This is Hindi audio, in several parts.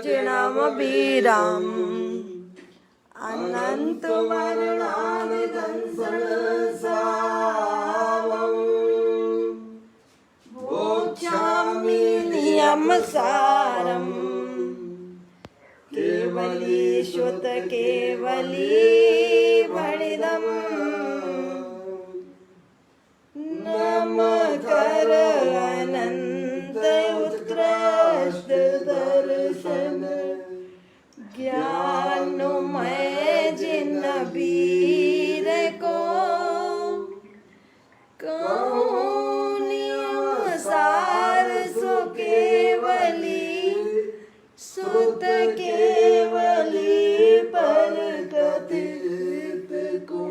जिणमभिराम अनंत वर्णानिधं संसारं भोक्ष्यामि नियमसारं केवली श्रुत केवली भणिदम् नमकर अनंत उत्कृष्ट दर्शन ज्ञानमय जिन वीर को कहूँ नियम सार सो केवली सुत केवली पर कथित को।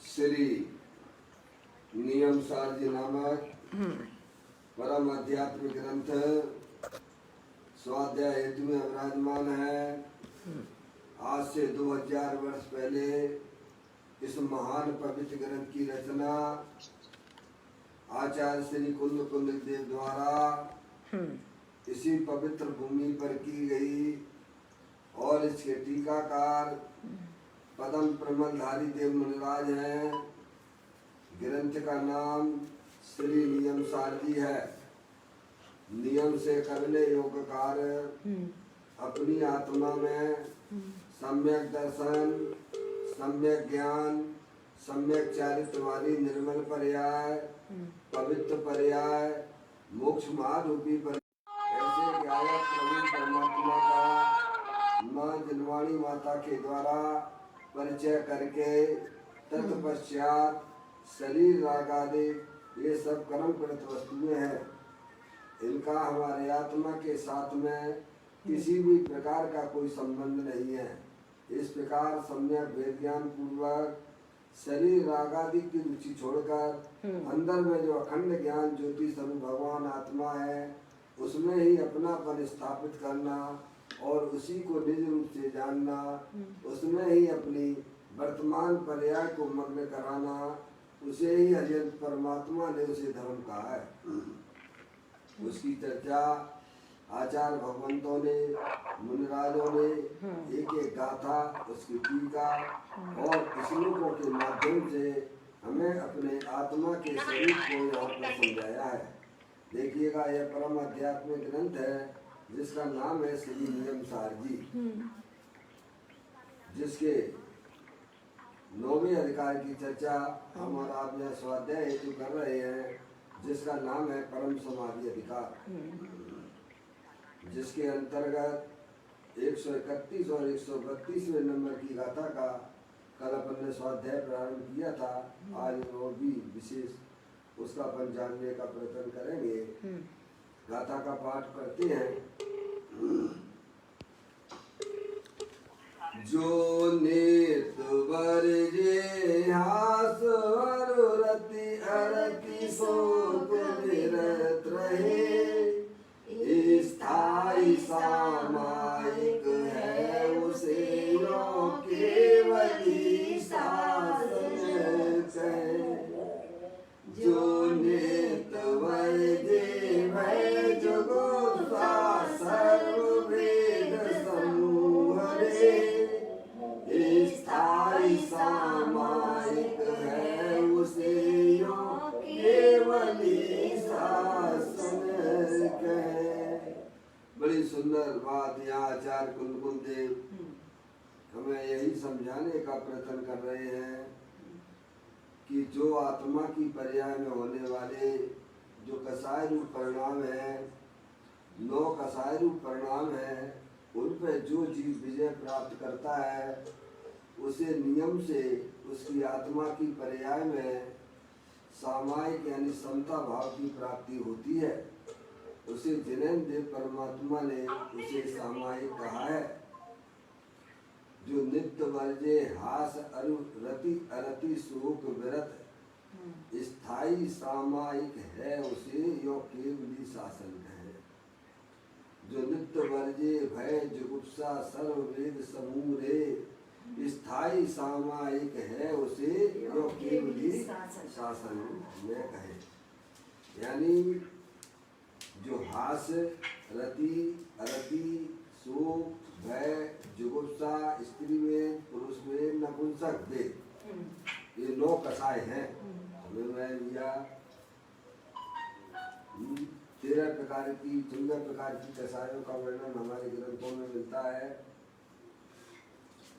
श्री नियम सार जी नामक परम आध्यात्मिक ग्रंथ स्वाध्याय हेतु में विराजमान है। आज से 2000 वर्ष पहले इस महान पवित्र ग्रंथ की रचना आचार्य श्री कुंद देव द्वारा इसी पवित्र भूमि पर की गई और इसके टीकाकार पदम प्रमलधारी देव मुनिराज हैं। ग्रंथ का नाम श्री नियम सार जी है। नियम से करने योग्य कार्य अपनी आत्मा में सम्यक दर्शन, सम्यक ज्ञान, सम्यक चारित्र वाली निर्मल पर्याय, पवित्र पर्याय, मोक्ष महारूपी पर्याय ऐसे गायक प्रभु परमात्मा का मां जनवाणी माता के द्वारा परिचय करके तत्पश्चात शरीर राग आदि ये सब कर्म कृत वस्तुएं हैं। इनका हमारे आत्मा के साथ में किसी भी प्रकार का कोई संबंध नहीं है। इस प्रकार सम्यक वेद ज्ञान पूर्वक शरीर राग आदि की रुचि छोड़कर अंदर में जो अखंड ज्ञान ज्योति स्वरूप भगवान आत्मा है उसमें ही अपनापन स्थापित करना और उसी को निज रूप से जानना, उसमें ही अपनी वर्तमान पर्याय को मग्न कराना, उसे ही हरियंत परमात्मा ने उसे धर्म कहा है। उसकी चर्चा आचार्य भगवंतों ने, मुनिराजों ने एक एक गाथा, उसकी टीका और श्लोकों के माध्यम से हमें अपने आत्मा के शरीर को यहाँ पर समझाया है। देखिएगा, यह परम आध्यात्मिक ग्रंथ है जिसका नाम है श्री नियम सार जी, जिसके 9वें अधिकार की चर्चा हम और आप यहाँ स्वाध्याय हेतु कर रहे हैं, जिसका नाम है परम समाधि अधिकार, जिसके अंतर्गत 131 और 132वें नंबर की गाथा का कल अपन ने स्वाध्याय प्रारंभ किया था। आज और भी विशेष उसका अपन जानने का प्रयत्न करेंगे। गाथा का पाठ करते हैं। जो नित वर्जे हास रति अरति शोक विरत रहे, स्थायी सामायिक है उसे यो केवली शासन कहे। जो नित वर्जे भय जुगो सर्ववेद समूह रे, स्थायी सामायिक है उसे यो केवली शासन कहे। बड़ी सुंदर बात यहाँ आचार्य कुंद देव हमें यही समझाने का प्रयत्न कर रहे हैं कि जो आत्मा की पर्याय में होने वाले जो कसाय रूप परिणाम है, 9 कसाय रूप परिणाम है, उन पे जो जीव विजय प्राप्त करता है उसे नियम से उसकी आत्मा की पर्याय में सामायिक यानी समता भाव की प्राप्ति होती है। उसे जिनेन्द्र देव परमात्मा ने उसे सामायिक कहा है। जो नित्य वर्जे हास अरु रति अरति शोक विरत स्थायी सामायिक है उसे यो केवली शासन है। जो नित्य वर्जे भय जुगुप्सा सर्व वेद समूह रे, स्थायी सामायिक है उसे यो केवली शासन में कहे। यानी जो हास्य, रति, अरति, शोक, भय, जुगुप्सा, स्त्री वेद, पुरुष वेद, नपुंसक वेद, ये 9 कसाय हैं। समझ में लिया? 13 प्रकार की 14 प्रकार की कसायों का वर्णन हमारे ग्रंथों में मिलता है।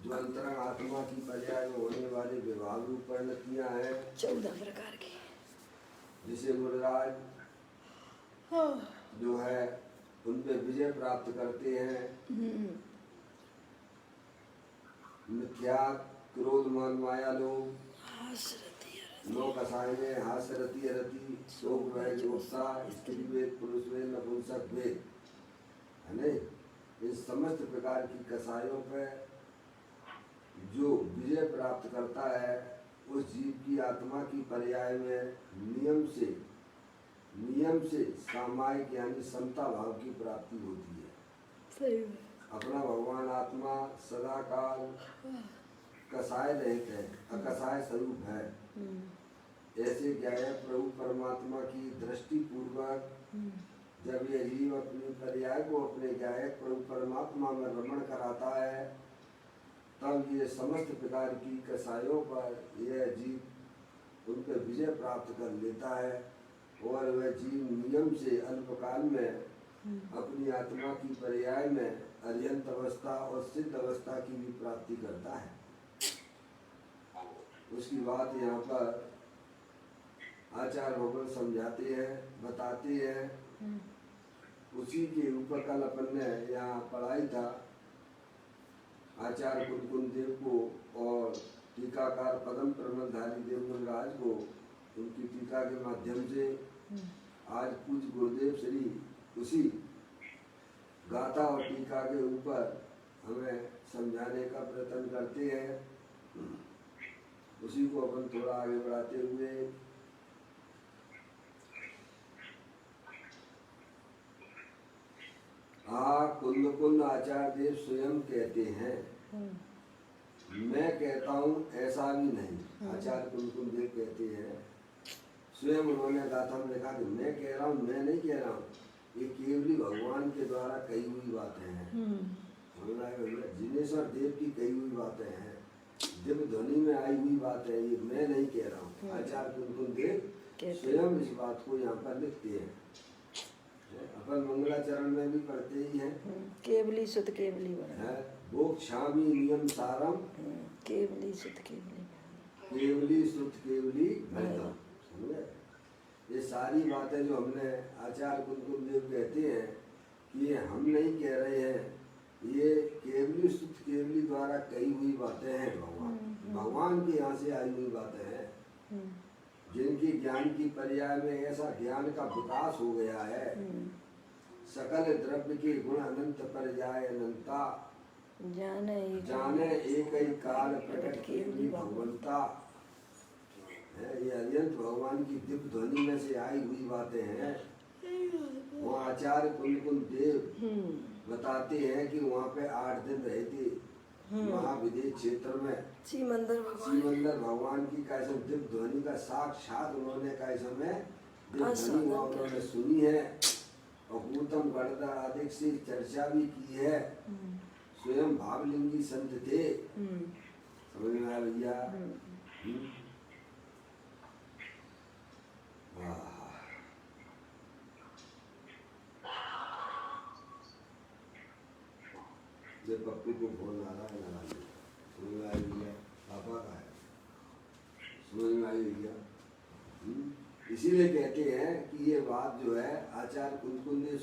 जो अंतरंग आत्मा की पर्याय में होने वाले विभाग रूप परिणतियां हैं 14 प्रकार की, जिसे मुनिराज जो है उन पे विजय प्राप्त करते हैं। मिथ्या, क्रोध, मान, माया, लोभ, 9 कसाय में हास्य, रति, अरति, शोक, भय, जुगुप्सा, स्त्री वेद, पुरुष वेद, नपुंसक वेद है नहीं। इन समस्त प्रकार की कसायों पर जो विजय प्राप्त करता है उस जीव की आत्मा की पर्याय में नियम से सामायिक यानी समता भाव की प्राप्ति होती है। सही है। अपना भगवान आत्मा सदा काल कसाय रहित है, अकसाय स्वरूप है। ऐसे गायक प्रभु परमात्मा की दृष्टि पूर्वक जब यह जीव अपनी पर्याय को अपने गायक प्रभु परमात्मा में रमण कराता है, तब ये समस्त प्रकार की कसायों पर यह जीव उन पर विजय प्राप्त कर लेता है और वह जीव नियम से अल्पकाल में अपनी आत्मा की पर्याय में अर्यंत अवस्था और सिद्ध अवस्था की भी प्राप्ति करता है। उसकी बात यहाँ पर आचार्य भगवान समझाते हैं, बताते हैं। उसी के ऊपर कल अपन ने यहाँ पढ़ाई था आचार्य कुंकुम देव को और टीकाकार पदम प्रमलधारी देवमन राज को उनकी टीका के माध्यम से आज पूज्य गुरुदेव श्री उसी गाथा और टीका के ऊपर हमें समझाने का प्रयत्न करते हैं। उसी को अपन थोड़ा आगे बढ़ाते हुए कुंद कुंद आचार्य देव स्वयं कहते हैं, मैं कहता हूँ ऐसा भी नहीं। आचार्य कुंद कुंद देव कहते हैं, स्वयं उन्होंने गाथा में लिखा कि मैं कह रहा हूँ, मैं नहीं कह रहा हूँ, ये केवली भगवान के द्वारा कही हुई बातें हैं। जिनेश्वर देव की कही हुई बातें हैं, दिव्य ध्वनि में आई हुई बातें, ये मैं नहीं कह रहा हूँ। आचार्य कुंद कुंद देव स्वयं इस बात को यहाँ पर लिखते हैं। अपन मंगलाचरण में भी पढ़ते ही हैं, केवली सुत केवली है वो क्षामी नियम सारम, केवली सुत केवली, केवली सुत केवली भरतम। समझे? ये सारी बातें जो हमने आचार्य कुंकुम देव कहते हैं कि ये हम नहीं कह रहे हैं, ये केवली सुत केवली द्वारा कही हुई बातें हैं। भगवान के यहाँ से आई हुई बातें हैं, जिनकी ज्ञान की पर्याय में ऐसा ज्ञान का विकास हो गया है। सकल द्रव्य के गुण अनंत पर्याय अनंता, जाने एक ही काल प्रकट केवली भगवंता। ये अत्यंत भगवान की दिव्य ध्वनि में से आई हुई बातें हैं। वो आचार्य कुंकुम देव बताते हैं कि वहाँ पे 8 दिन रहे थे महाविदेश क्षेत्र में। सीमंदर भगवान की कैसे दिव्य ध्वनि का साक्षात उन्होंने कैसे में दिव्य ध्वनि उन्होंने सुनी है और गौतम गढ़धर आदि से चर्चा भी की है। स्वयं भावलिंगी संत थे। समझ में आया भैया? जब पप्पू को फोन आ रहा है लगा लिया। समझ में आई भैया? पापा का है। समझ में आई भैया? इसीलिए कहते हैं कि ये बात जो है आचार्य कुंकुम ने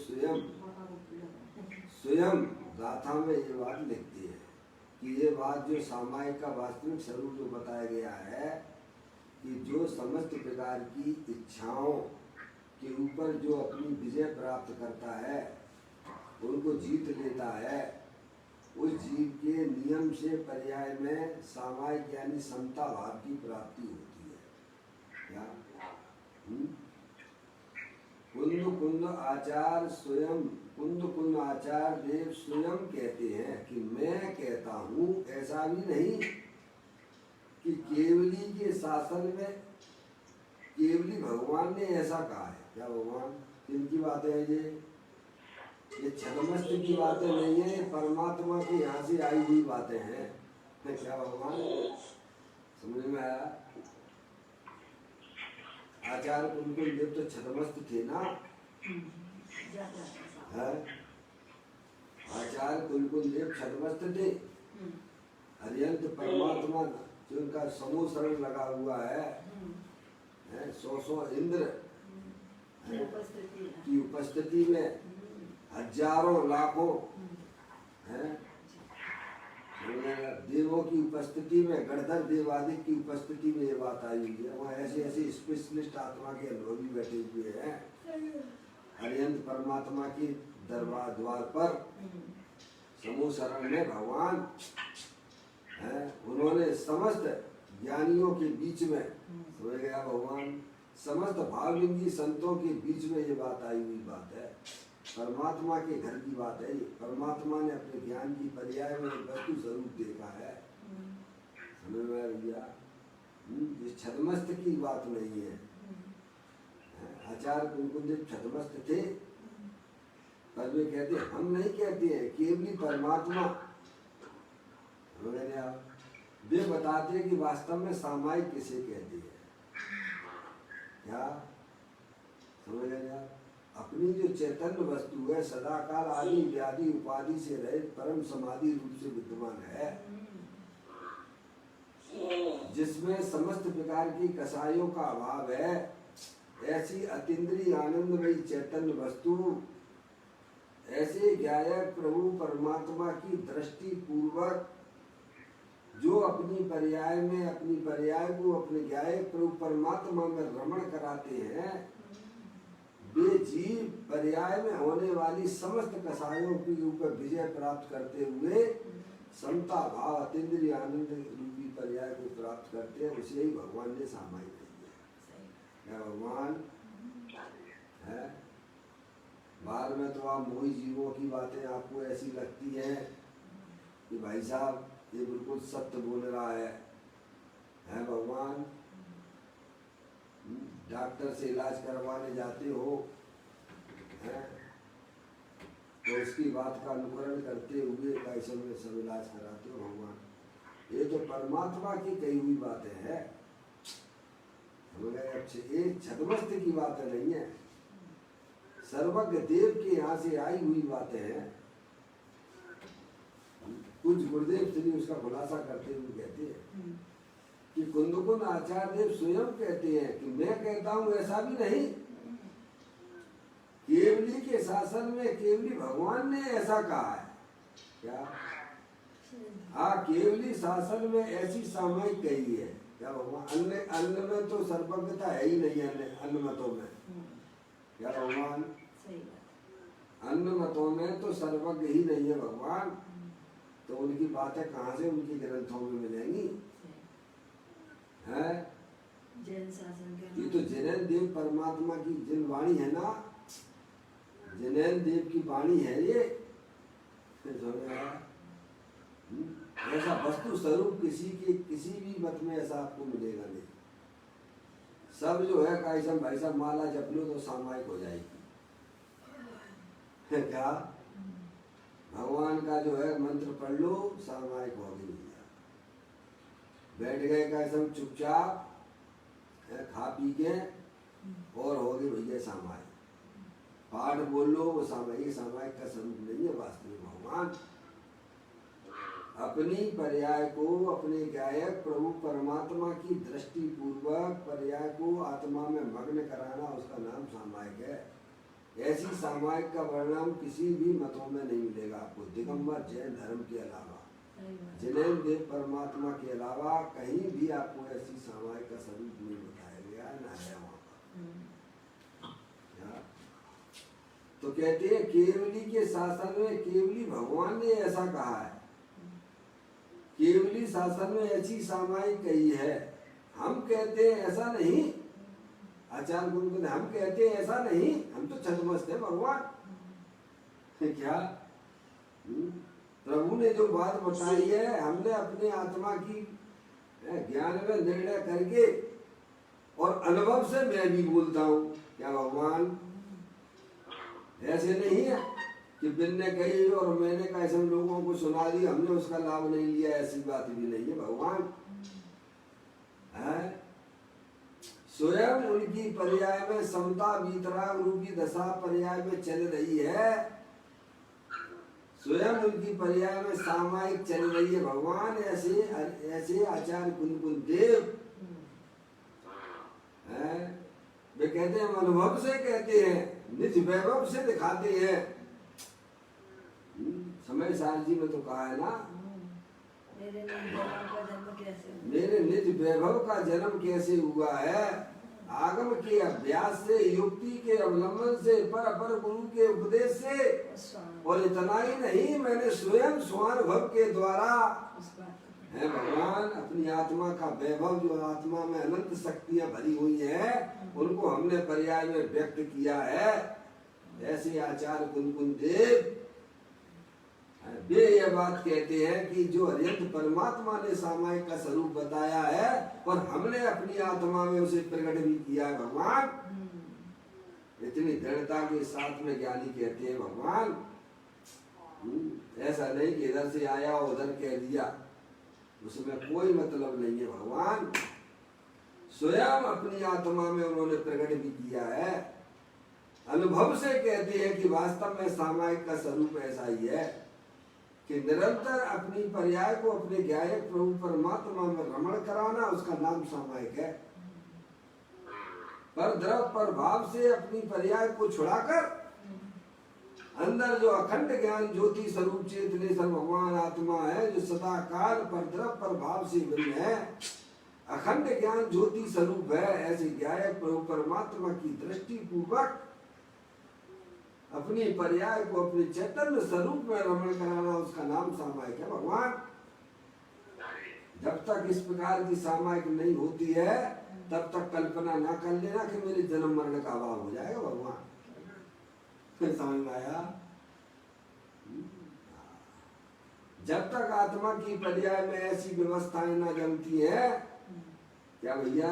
स्वयं गाथा में ये बात लिखती है कि ये बात जो सामायिक का वास्तविक स्वरूप जो बताया गया है कि जो समस्त प्रकार की इच्छाओं के ऊपर जो अपनी विजय प्राप्त करता है, उनको जीत लेता है, उस जीव के नियम से पर्याय में सामायिक यानी समता भाव की प्राप्ति होती है। क्या कुंद आचार्य देव स्वयं कहते हैं कि मैं कहता हूँ, ऐसा भी नहीं कि केवली के शासन में केवली भगवान ने ऐसा कहा है। क्या भगवान किनकी बातें हैं ये छदमस्त की बातें नहीं है, परमात्मा के यहाँ से आई हुई बातें हैं। क्या भगवान समझ में आया? आचार्य कुलकुल देव तो छदमस्त थे ना, है? आचार्य कुलकुल देव छदमस्त थे। अरिहंत परमात्मा जो उनका समूह शरण लगा हुआ है, 100 इंद्र की उपस्थिति में, हजारों लाखों देवों की उपस्थिति में, गणधर देवादिक की उपस्थिति में ये बात आई हुई है। वहाँ ऐसे ऐसे स्पेशलिस्ट आत्मा के अनुभवी बैठे हुए हैं हरिहंत परमात्मा की दरबार द्वार पर समूह शरण में भगवान है। उन्होंने समस्त ज्ञानियों के बीच में, समझ गया भगवान, समस्त भावलिंगी संतों के बीच में ये बात आई हुई बात है। परमात्मा के घर की बात है। परमात्मा ने अपने ज्ञान की पर्याय में वस्तु स्वरूप देखा है। समझ में आया भैया? ये छदमस्त की बात नहीं है। आचार्य कुलकुल छदमस्त थे, पर वे कहते हम नहीं कहते हैं, केवली परमात्मा। वे बताते हैं कि वास्तव में सामायिक किसे कहते हैं। क्या समझ गए? अपनी जो चैतन्य वस्तु है सदाकाल आदि व्याधि उपाधि से रहित परम समाधि रूप से विद्यमान है, जिसमें समस्त प्रकार की कसायों का अभाव है। ऐसी अतीन्द्रिय आनंदमयी चैतन्य वस्तु, ऐसे ज्ञायक प्रभु परमात्मा की दृष्टि पूर्वक जो अपनी पर्याय में अपनी पर्याय को अपने ज्ञायक प्रभु परमात्मा में रमण कराते हैं, वे जीव पर्याय में होने वाली समस्त कसायों के ऊपर विजय प्राप्त करते हुए समता भाव अतीन्द्रिय आनंद रूपी पर्याय को प्राप्त करते हैं। उसे ही भगवान ने सामायिक कही है। भगवान है बाहर में तो आप मोही जीवों की बातें आपको ऐसी लगती है कि भाई साहब ये बिल्कुल सत्य बोल रहा है भगवान। डॉक्टर से इलाज करवाने जाते हो है, तो उसकी बात का अनुकरण करते हुए कैसे में सब इलाज कराते हो भगवान। ये तो परमात्मा की कही हुई बातें हैं। ये छदमस्त की बातें नहीं है, सर्वज्ञ देव के यहाँ से आई हुई बातें हैं। कुछ गुरुदेव श्री उसका खुलासा करते हुए कहते हैं कि कुंदकुंद आचार्य देव स्वयं कहते हैं कि मैं कहता हूं ऐसा भी नहीं, केवली के शासन में केवली भगवान ने ऐसा कहा है। क्या? हाँ, केवली शासन में ऐसी सामयिक कही है। क्या भगवान? अन्न में तो सर्वज्ञता है ही नहीं, अन्न मतों में। क्या भगवान? अन्न मतों में तो सर्वज्ञ ही नहीं है भगवान, तो उनकी बातें कहाँ से उनके ग्रंथों में मिलेंगी? है ये तो जैन देव परमात्मा की जिन वाणी है ना, जैन देव की वाणी है ये। ऐसा वस्तु स्वरूप किसी भी मत में ऐसा आपको मिलेगा नहीं। सब जो है काइसम भाई साहब माला जप लो तो सामायिक हो जाएगी। क्या? भगवान का जो है मंत्र पढ़ लो सामायिक हो गई। बैठ गए काइसम चुपचाप खा पी के और हो गए भैया सामायिक। पाठ बोल लो वो सामायिक का स्वरूप नहीं है। वास्तविक भगवान अपनी पर्याय को अपने गायक प्रभु परमात्मा की दृष्टि पूर्वक पर्याय को आत्मा में मग्न कराना, उसका नाम सामायिक है। ऐसी सामायिक का वर्णन किसी भी मतों में नहीं मिलेगा आपको, दिगंबर जैन धर्म के अलावा, जैन देव परमात्मा के अलावा कहीं भी आपको ऐसी सामायिक का स्वरूप नहीं बताया गया ना है वहाँ पर। तो कहते हैं केवली के शासन में केवली भगवान ने ऐसा कहा है, केवली शासन में ऐसी सामायिक कही है। हम कहते हैं ऐसा नहीं, आचार्य गुरु हम कहते हैं ऐसा नहीं, हम तो छदमस्त है भगवान। क्या? प्रभु ने जो बात बताई है, हमने अपने आत्मा की ज्ञान में निर्णय करके और अनुभव से मैं भी बोलता हूँ। क्या भगवान ऐसे नहीं है कि बिन ने कही और मैंने कहा ऐसे लोगों को सुना दी, हमने उसका लाभ नहीं लिया, ऐसी बात भी नहीं है भगवान है। स्वयं उनकी पर्याय में समता वीतराग रूपी दशा पर्याय में चल रही है, स्वयं उनकी पर्याय में सामायिक चल रही है भगवान। ऐसे ऐसे आचार्य कुंद देव है, वे कहते हैं अनुभव से कहते हैं, निज वैभव से दिखाते हैं। समय सार जी में तो कहा है ना, मेरे निज वैभव का जन्म कैसे हुआ है, आगम के अभ्यास से, युक्ति के अवलंबन से, पर अपर गुरु के उपदेश से, और इतना ही नहीं मैंने स्वयं स्वानुभव के द्वारा है भगवान अपनी आत्मा का वैभव, जो आत्मा में अनंत शक्तियां भरी हुई हैं, उनको हमने पर्याय में व्यक्त किया है। ऐसे आचार्य कुंद देव वे यह बात कहते हैं कि जो अरिहंत परमात्मा ने सामायिक का स्वरूप बताया है और हमने अपनी आत्मा में उसे प्रकट भी किया है भगवान। इतनी दृढ़ता के साथ में ज्ञानी कहते हैं भगवान, ऐसा नहीं कि इधर से आया उधर कह दिया, उसमें कोई मतलब नहीं है भगवान। स्वयं अपनी आत्मा में उन्होंने प्रकट भी किया है। अनुभव से कहते हैं कि वास्तव में सामायिक का स्वरूप ऐसा ही है कि निरंतर अपनी पर्याय को अपने ज्ञायक प्रभु परमात्मा में रमण कराना, उसका नाम सामायिक है। पर द्रव पर भाव से अपनी पर्याय को छुड़ाकर अंदर जो अखंड ज्ञान ज्योति स्वरूप चेतनेश्वर भगवान आत्मा है, जो सदा काल पर द्रव पर भाव से भिन्न है, अखंड ज्ञान ज्योति स्वरूप है, ऐसे ज्ञायक प्रभु परमात्मा की दृष्टि पूर्वक अपनी पर्याय को अपने चैतन्य स्वरूप में रमण कराना, उसका नाम सामायिक है भगवान। जब तक इस प्रकार की सामायिक नहीं होती है तब तक कल्पना ना कर लेना कि मेरे जन्म मरण का अभाव हो जाएगा भगवान। समझ में आया? जब तक आत्मा की पर्याय में ऐसी व्यवस्थाएं न जमती है, क्या भैया,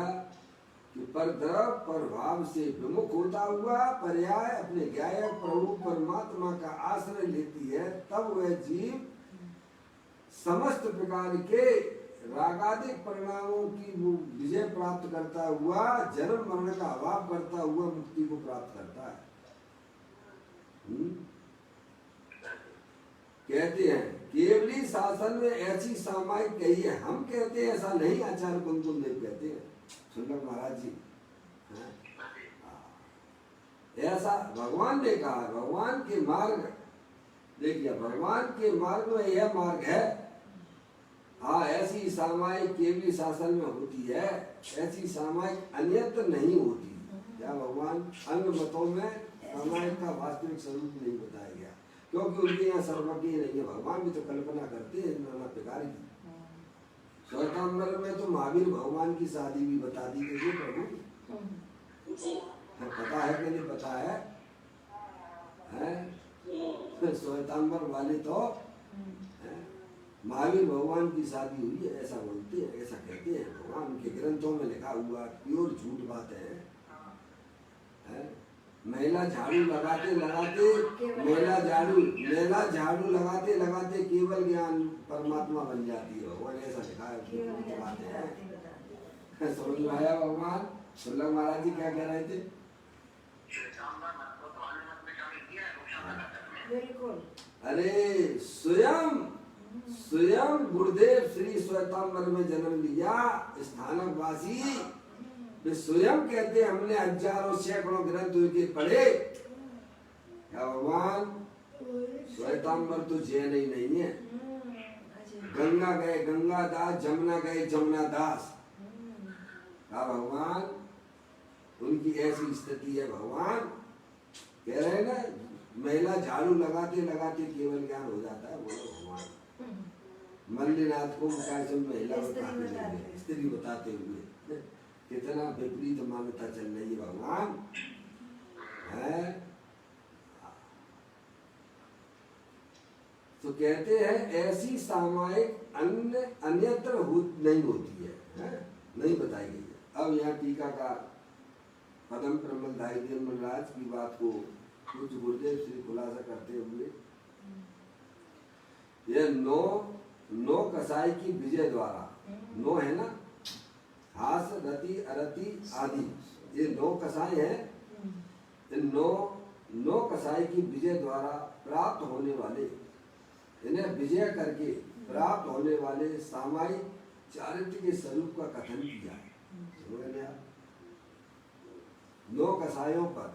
कि पर द्रव पर भाव से विमुख होता हुआ पर्याय अपने ज्ञायक प्रभु परमात्मा का आश्रय लेती है, तब वह जीव समस्त प्रकार के रागादिक परिणामों की विजय प्राप्त करता हुआ, जन्म मरण का अभाव करता हुआ मुक्ति को प्राप्त करता है। कहते हैं केवली शासन में ऐसी सामायिक कही है, हम कहते हैं ऐसा नहीं, आचार्य कुंद देव कहते हैं, सुनकर महाराज जी ऐसा भगवान ने कहा। भगवान के मार्ग देखिए, भगवान के मार्ग में यह मार्ग है। हाँ, ऐसी सामायिक केवली शासन में होती है, ऐसी सामायिक अन्यत्र नहीं होती। क्या भगवान अन्य मतों में सामायिक का वास्तविक स्वरूप नहीं बताया गया, क्योंकि उनके यहाँ सर्वज्ञ नहीं है। भगवान भी तो कल्पना करते हैं नाना प्रकार की। श्वेतांबर में तो महावीर भगवान की शादी भी बता दी गई है प्रभु, पता है कि नहीं पता है? श्वेतांबर वाले तो महावीर भगवान की शादी हुई है, ऐसा बोलते हैं, ऐसा कहते हैं भगवान। उनके ग्रंथों में लिखा हुआ, प्योर झूठ बात है। महिला झाड़ू लगाते लगाते महिला झाड़ू लगाते लगाते केवल ज्ञान परमात्मा बन जाती है, भगवान ऐसा लिखा है। बातें हैं, समझ में आया भगवान? सुल्लभ महाराज जी क्या कह रहे थे? अरे स्वयं गुरुदेव श्री श्वेतांबर में जन्म लिया स्थानक वासी, वे स्वयं कहते हमने हजारों सैकड़ों ग्रंथ उनके पढ़े। क्या भगवान? श्वेतांबर तो जैन ही नहीं है। गंगा गए गंगा दास, जमुना गए जमुना दास। क्या भगवान? उनकी ऐसी स्थिति है। भगवान कह रहे हैं ना, महिला झाड़ू लगाते लगाते केवल ज्ञान हो जाता है। बोलो भगवान। मल्लिनाथ को महिला बताते, स्त्री बताते हुए कितना विपरीत मान्यता चल रही है भगवान है। तो कहते हैं ऐसी सामायिक अन्यत्र नहीं होती है, नहीं बताई गई है। अब यहाँ टीकाकार पदम प्रमलधारी देव मनराज की बात को कुछ गुरुदेव श्री खुलासा करते हुए, ये नौ कसाई की विजय द्वारा, नौ है ना, हास रति अरति आदि, ये 9 कसाई हैं। इन नौ कसाई की विजय द्वारा प्राप्त होने वाले, इन्हें विजय करके प्राप्त होने वाले सामायिक चारित्र के स्वरूप का कथन किया है। समझ गए आप? 9 कसायों पर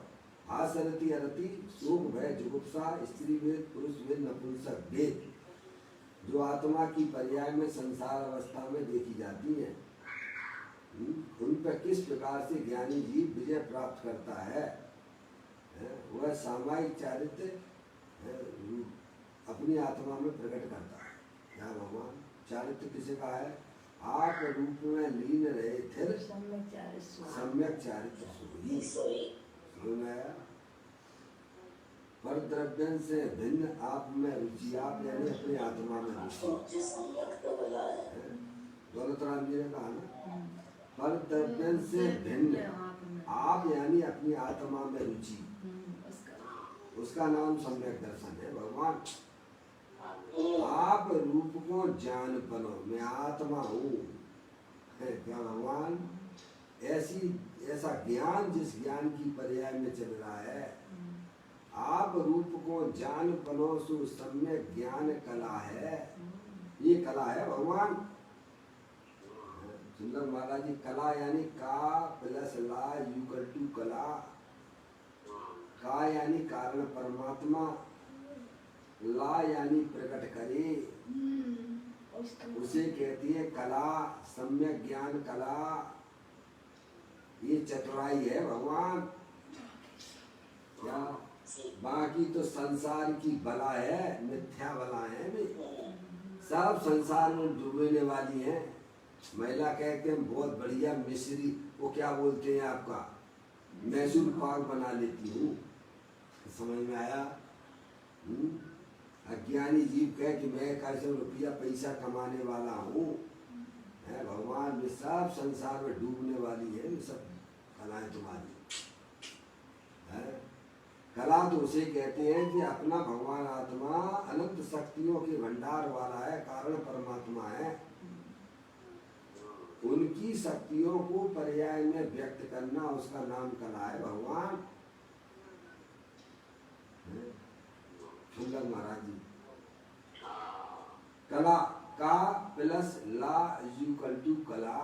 हासरति अरति शोक भय जुगुप्सा स्त्री वेद पुरुष वेद नपुंसक वेद जो आत्मा की पर्याय में संसार अवस्था में देखी जाती है, उन पर किस प्रकार से ज्ञानी जीव विजय प्राप्त करता है, वह सामायिक चारित्र अपनी आत्मा में प्रकट करता है। क्या भगवान चारित्र किसे कहा है? आप रूप में लीन रहे थे सम्यक चारित्र सोई। पर द्रव्यन से भिन्न आप में रुचि, आप यानी अपनी आत्मा में रुचि। दौलत राम जी ने कहा ना, पर द्रव्यन से भिन्न आप यानी अपनी आत्मा में रुचि, उसका नाम सम्यक दर्शन है। भगवान आप रूप को जान पलो, मैं आत्मा हूँ। क्या भगवान ऐसा ज्ञान जिस ज्ञान की पर्याय में चल रहा है, आप रूप को जान पलो सो सम्यक ज्ञान कला है। ये कला है भगवान। सुंदर महाराज जी, कला यानी का प्लस ला इक्वल टू कला। का यानी कारण परमात्मा, ला यानी प्रकट करे, उसे कहती है कला, सम्यक ज्ञान कला। ये चतुराई है भगवान। क्या बाकी तो संसार की बला है, मिथ्या बला है, सब संसार में डूबने वाली है। महिला कहते हैं बहुत बढ़िया मिश्री, वो क्या बोलते हैं आपका, मैसूर पाक बना लेती हूँ। समझ में आया? अज्ञानी जीव कहे कि मैं कैसे रुपया पैसा कमाने वाला हूँ। भगवान में सब संसार में डूबने वाली है, सब कलाएं तुम्हारी है। कला तो उसे कहते हैं कि अपना भगवान आत्मा अनंत शक्तियों के भंडार वाला है, कारण परमात्मा है। उनकी शक्तियों को पर्याय में व्यक्त करना उसका नाम कला है भगवान। सुंदर महाराज जी, कला का प्लस ला इक्वल टू कला।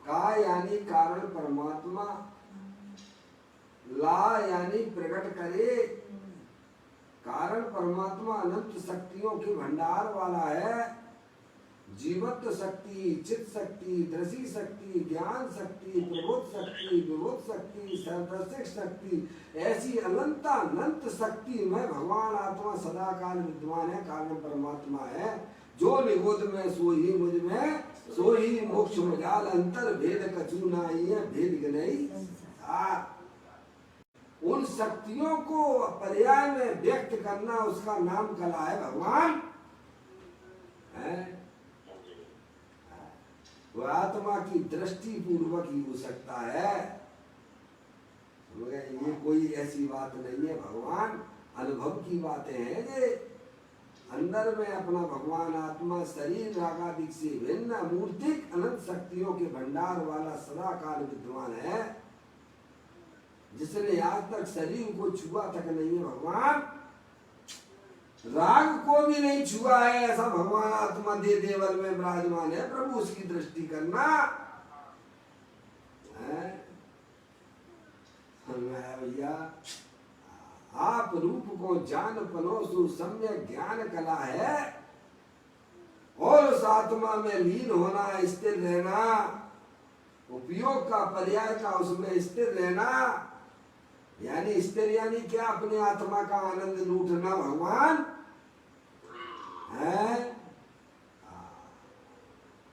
का यानी कारण परमात्मा, ला यानी प्रकट करे। कारण परमात्मा अनंत शक्तियों के भंडार वाला है। जीवत्व शक्ति, चित शक्ति, दृषि शक्ति, ज्ञान शक्ति, प्रबोध शक्ति, विबोध शक्ति, सर्वदर्शक शक्ति, ऐसी अनंत शक्ति में भगवान आत्मा सदा काल विद्वान है, कारण परमात्मा है। जो निगोद में सो ही मुझ में, सो ही मोक्ष मजाल, अंतर भेद कछु नाई है, भेद गनई संसार। उन शक्तियों को पर्याय में व्यक्त करना उसका नाम कला है भगवान। वो आत्मा की दृष्टि पूर्वक ही हो सकता है। ये कोई ऐसी बात नहीं है भगवान, अनुभव की बातें हैं। ये अंदर में अपना भगवान आत्मा शरीर रागादिक से भिन्न मूर्तिक अनंत शक्तियों के भंडार वाला सदा काल विद्वान है, जिसने आज तक शरीर को छुआ तक नहीं है भगवान। राग को भी नहीं छुआ है, ऐसा भगवान आत्मा दे देवल में विराजमान है। प्रभु उसकी दृष्टि करना है भैया। आप रूप को जान पलो सो सम्यक ज्ञान कला है, और उस आत्मा में लीन होना, स्थिर रहना, उपयोग का पर्याय का उसमें स्थिर रहना। यानी स्थिर यानी क्या, अपने आत्मा का आनंद लूटना भगवान है।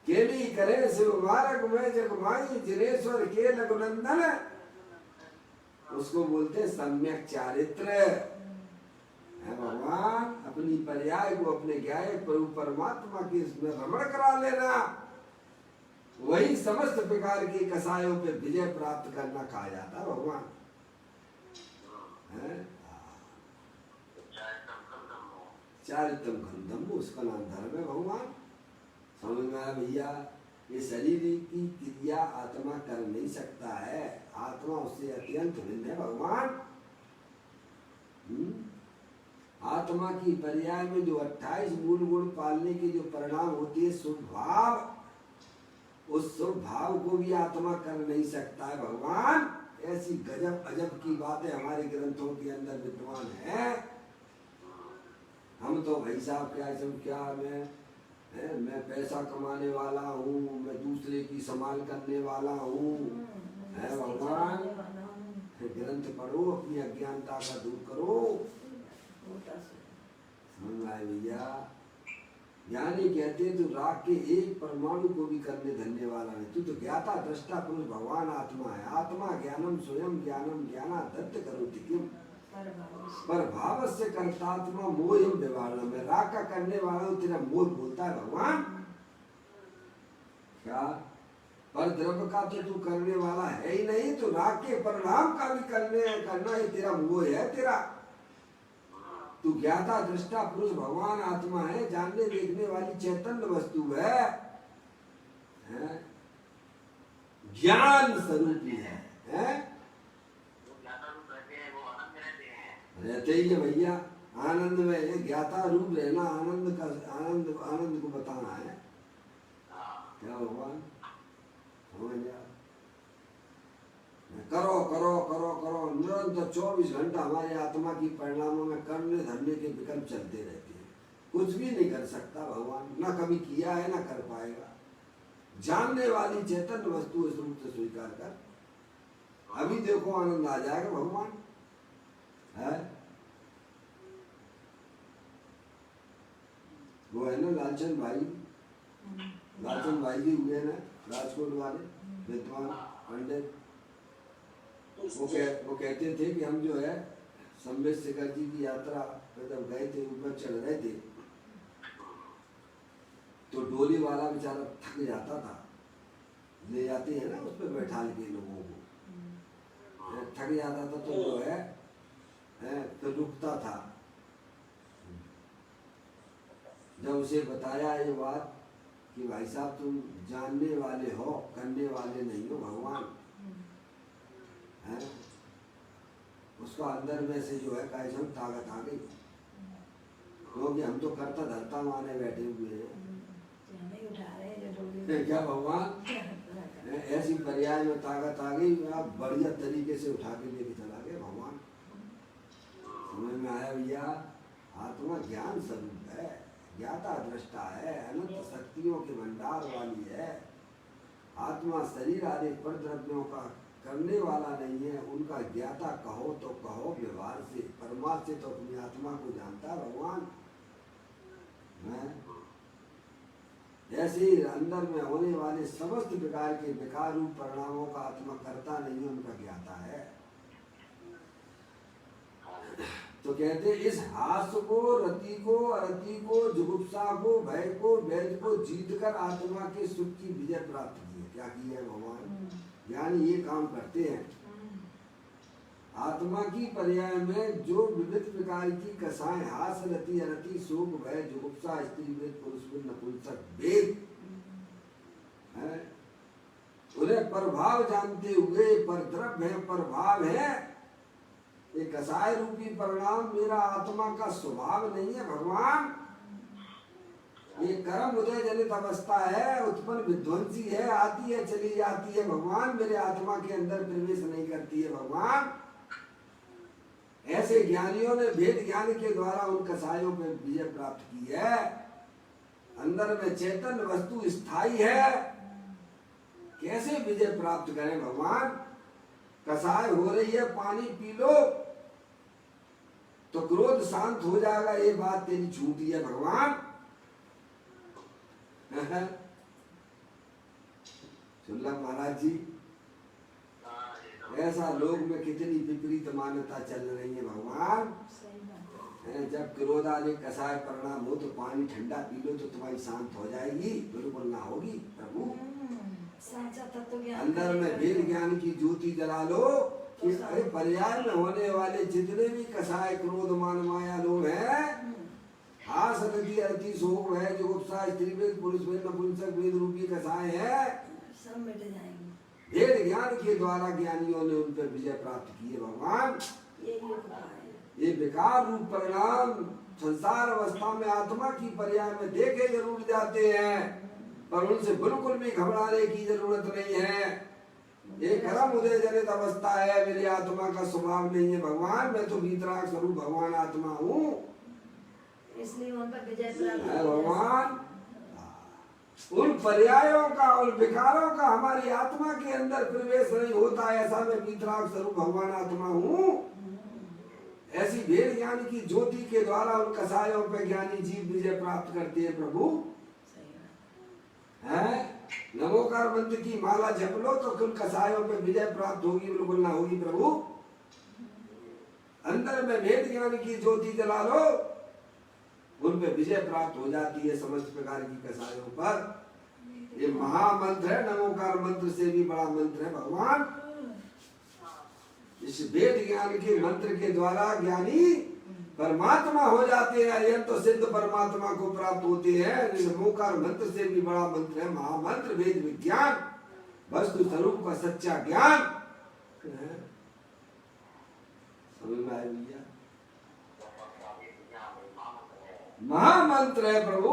केली करे शिव मार्ग में जगमाई जिनेश्वर के लघुनंदन, उसको बोलते सम्यक चारित्र है। भगवान अपनी पर्याय को अपने ज्ञाय प्रभु परमात्मा के इसमें भ्रमण करा लेना, वही समस्त प्रकार के कसायों पे विजय प्राप्त करना कहा जाता है भगवान है। चारितम खंडम उसका नाम धर्म है भगवान। समझ में आया भैया। ये शरीर की क्रिया आत्मा कर नहीं सकता है, आत्मा उससे अत्यंत भिन्न है भगवान। आत्मा की पर्याय में जो 28 मूल गुण पालने के जो परिणाम होती है शुभ भाव, उस शुभ भाव को भी आत्मा कर नहीं सकता है भगवान। ऐसी गजब अजब की बातें हमारे ग्रंथों के अंदर विद्यमान है। हम तो भाई साहब क्या मैं पैसा कमाने वाला हूँ, मैं दूसरे की संभाल करने वाला हूँ है भगवान। ग्रंथ पढ़ो, अपनी अज्ञानता का दूर करो। समझ आए भैया। ज्ञानी कहते तू राग के एक परमाणु को भी करने धरने वाला नहीं, तू तो ज्ञाता दृष्टा पुरुष भगवान आत्मा है। आत्मा ज्ञानम स्वयं ज्ञानम ज्ञाना दत्त करोति किम पर भाव से कर्तात्मा मोह व्यवहार में। राग का करने वाला हूँ, तेरा मोह बोलता है भगवान। क्या पर द्रव्य का तो तू करने वाला है ही नहीं, तो राग के परिणाम का भी करना ही तेरा मोह है तेरा। तू ज्ञाता दृष्टा पुरुष भगवान आत्मा है, जानने देखने वाली चैतन्य वस्तु है, ज्ञान स्वरूपी है? रहते ही है भैया। आनंद में ज्ञाता रूप रहना, आनंद को बताना है। क्या भगवान समझ गया। करो करो करो करो निरंतर 24 घंटा हमारे आत्मा की परिणामों में करने धरने के विकल्प चलते रहते हैं। कुछ भी नहीं कर सकता भगवान, ना कभी किया है ना कर पाएगा। जानने वाली चैतन्य वस्तु इस रूप से स्वीकार कर, अभी देखो आनंद आ जाएगा भगवान है। वो है ना लालचंद भाई जी हुए ना राजकोट वाले विद्वान पंडित। वो कहते थे कि हम जो है संबित शेखर जी की यात्रा पे जब गए थे, ऊपर चढ़ रहे थे, तो डोली वाला बेचारा थक जाता था। ले जाते हैं ना उस पर बैठा के लोगों को, थक जाता था तो जो है तो रुकता था। जब उसे बताया ये बात कि भाई साहब तुम जानने वाले हो, करने वाले नहीं हो भगवान है, उसका अंदर में से जो है कैसे ताकत आ गई। क्योंकि हम तो करता धरता माने बैठे हुए हैं। क्या भगवान ऐसी पर्याय में ताकत आ गई, आप बढ़िया तरीके से उठा के लेके चला गए भगवान। समझ में आया भैया। आत्मा ज्ञान स्वरूप है, ज्ञाता दृष्टा है, अनंत शक्तियों के भंडार वाली है। आत्मा शरीर आदि पर द्रव्यों का करने वाला नहीं है, उनका ज्ञाता कहो तो कहो व्यवहार से। परमात्मा से तो अपनी आत्मा को जानता है भगवान। ऐसे ही अंदर में होने वाले समस्त प्रकार के विकार रूप परिणामों का आत्मा करता नहीं है, उनका ज्ञाता है। तो कहते इस हास को, रति को, अरति को, जुगुप्सा को, भय को, वैध को जीत कर आत्मा के सुख की विजय प्राप्त की है। क्या की है भगवान? यानी ये काम करते हैं। आत्मा की पर्याय में जो विविध प्रकार की कसाएं, हास, रति, अरति, शोक, भय, जुगुप्सा, स्त्री वेद, पुरुष वेद, नपुंसक वेद है, उन्हें प्रभाव जानते हुए परद्रव्य है, प्रभाव है। ये कसाय रूपी परिणाम मेरा आत्मा का स्वभाव नहीं है भगवान। ये कर्म उदय जनित अवस्था है, उत्पन्न विध्वंसी है, आती है चली जाती है भगवान, मेरे आत्मा के अंदर प्रवेश नहीं करती है भगवान। ऐसे ज्ञानियों ने भेद ज्ञान के द्वारा उन कसायों पर विजय प्राप्त की है। अंदर में चैतन्य वस्तु स्थायी है, कैसे विजय प्राप्त करें भगवान? कसाय हो रही है, पानी पी लो तो क्रोध शांत हो जाएगा, ये बात तेरी झूठी है भगवान। सुन महाराज जी, ऐसा लोग में कितनी विपरीत मान्यता चल रही है भगवान। जब क्रोध आदि कसाय परिणाम हो तो पानी ठंडा पी लो तो तुम्हारी शांत हो जाएगी, बिल्कुल ना होगी प्रभु। साचा तत्व ज्ञान अंदर में वेद ज्ञान की ज्योति जला लो कि अरे पर्याय में होने वाले जितने भी कसाय क्रोध मान माया लोग हैं, हास रति अरति शोक है जो गुप्सा स्त्री वेद पुरुष वेद नपुंसक वेद रूपी कसाय है, सब मिट जाएंगे। वेद ज्ञान के द्वारा ज्ञानियों ने उन पर विजय प्राप्त की है। भगवान यही उपाय है। ये विकार रूप परिणाम संसार अवस्था में आत्मा की पर्याय में देखे जरूर जाते हैं, पर उनसे बिल्कुल भी घबराने की जरूरत नहीं है। ये कर्म उदय जनित अवस्था है, मेरी आत्मा का स्वभाव नहीं है। भगवान मैं तो वीतराग स्वरूप भगवान आत्मा हूँ, इसलिए उन पर विजय प्राप्त है भगवान। उन पर्यायों का उन विकारों का हमारी आत्मा के अंदर प्रवेश नहीं होता, ऐसा मैं वीतराग स्वरूप भगवान आत्मा हूँ। ऐसी वेद ज्ञान की ज्योति के द्वारा उन कसायों पे ज्ञानी जीव विजय प्राप्त करते हैं। प्रभु है नमोकार मंत्र की माला जप लो तो उन कसायों पे विजय प्राप्त होगी, बिल्कुल ना होगी। प्रभु अंदर में वेद ज्ञान की ज्योति जला लो, उन पे विजय प्राप्त हो जाती है समस्त प्रकार की कसायों पर। ये महामंत्र है, नमोकार मंत्र से भी बड़ा मंत्र है भगवान। इस वेद ज्ञान के मंत्र के द्वारा ज्ञानी परमात्मा हो जाते हैं, यह तो सिद्ध परमात्मा को प्राप्त होते हैं। नमोकार मंत्र से भी बड़ा मंत्र है महामंत्र, वेद विज्ञान वस्तु स्वरूप का सच्चा ज्ञान। समझ में आया भैया? महामंत्र है प्रभु।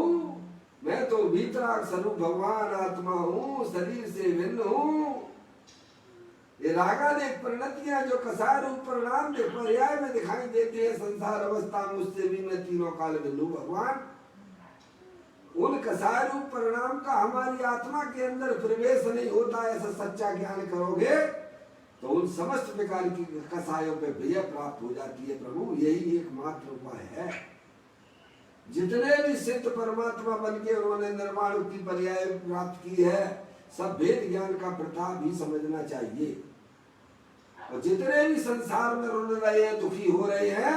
मैं तो वीतराग स्वरूप भगवान आत्मा हूँ, शरीर से भिन्न हूँ। ये रागादेव परिणतियां जो कसाय रूप परिणाम पर्याय में दिखाई देते हैं संसार अवस्था में, उससे भी मैं तीनों काल भिन्न भगवान। उन कसाय रूप परिणाम का हमारी आत्मा के अंदर प्रवेश नहीं होता, ऐसा सच्चा ज्ञान करोगे तो उन समस्त प्रकार की कसायों पे विजय प्राप्त हो जाती है। प्रभु यही एकमात्र उपाय है। जितने भी सिद्ध परमात्मा बन के उन्होंने निर्माण की पर्याय प्राप्त की है, सब वेद ज्ञान का प्रताप भी समझना चाहिए। और जितने भी संसार में रुल रहे हैं, दुखी हो रहे हैं,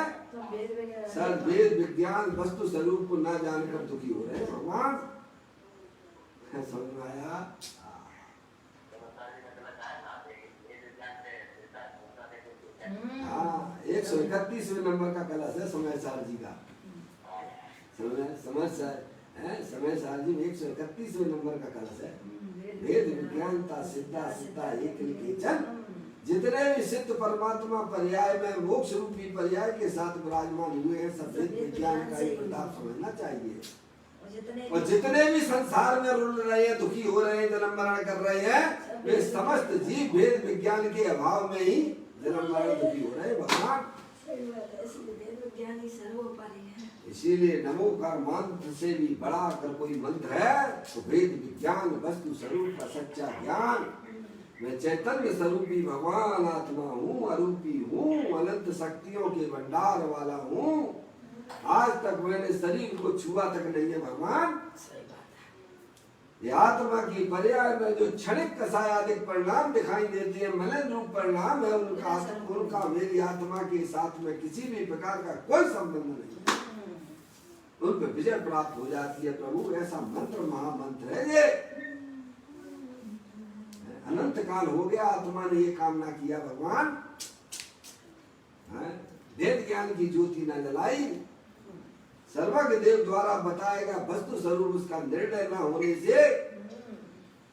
सब वेद विज्ञान वस्तु स्वरूप को न जानकर दुखी हो रहे हैं। भगवान समझ में आया? हाँ 131वें नंबर का कलश है समय सार जी का। समय सार जी 131वें नंबर का कलश है। वेद विज्ञानता सिद्धा सिद्धा एक निकेचन। जितने भी सिद्ध परमात्मा पर्याय में मोक्ष रूपी पर्याय के साथ विराजमान हुए हैं, सब वेद विज्ञान का ही प्रताप समझना चाहिए। और जितने भी संसार में रुल रहे हैं, दुखी हो रहे हैं, जन्म मरण कर रहे हैं, वे समस्त जीव वेद विज्ञान के अभाव में ही जन्म मरण दुखी हो रहे हैं। भगवान इसीलिए नमोकार मंत्र से भी बड़ा अगर कोई मंत्र है तो वेद विज्ञान वस्तु स्वरूप का सच्चा ज्ञान। मैं चैतन्य स्वरूपी भगवान आत्मा हूँ, अरूपी हूँ, अनंत शक्तियों के भंडार वाला हूँ। आज तक मैंने शरीर को छुआ तक नहीं है भगवान। ये आत्मा की पर्याय में जो क्षणिक कसायादिक परिणाम दिखाई देते हैं, मलिन रूप परिणाम है, उनका मेरी आत्मा के साथ में किसी भी प्रकार का कोई संबंध नहीं। उन पर विजय प्राप्त हो जाती है। प्रभु ऐसा मंत्र महामंत्र है ये। अनंत काल हो गया आत्मा ने ये कामना किया भगवान, वेद ज्ञान की ज्योति न जलाई, सर्वज्ञ देव द्वारा बताएगा वस्तु स्वरूप उसका निर्णय न होने से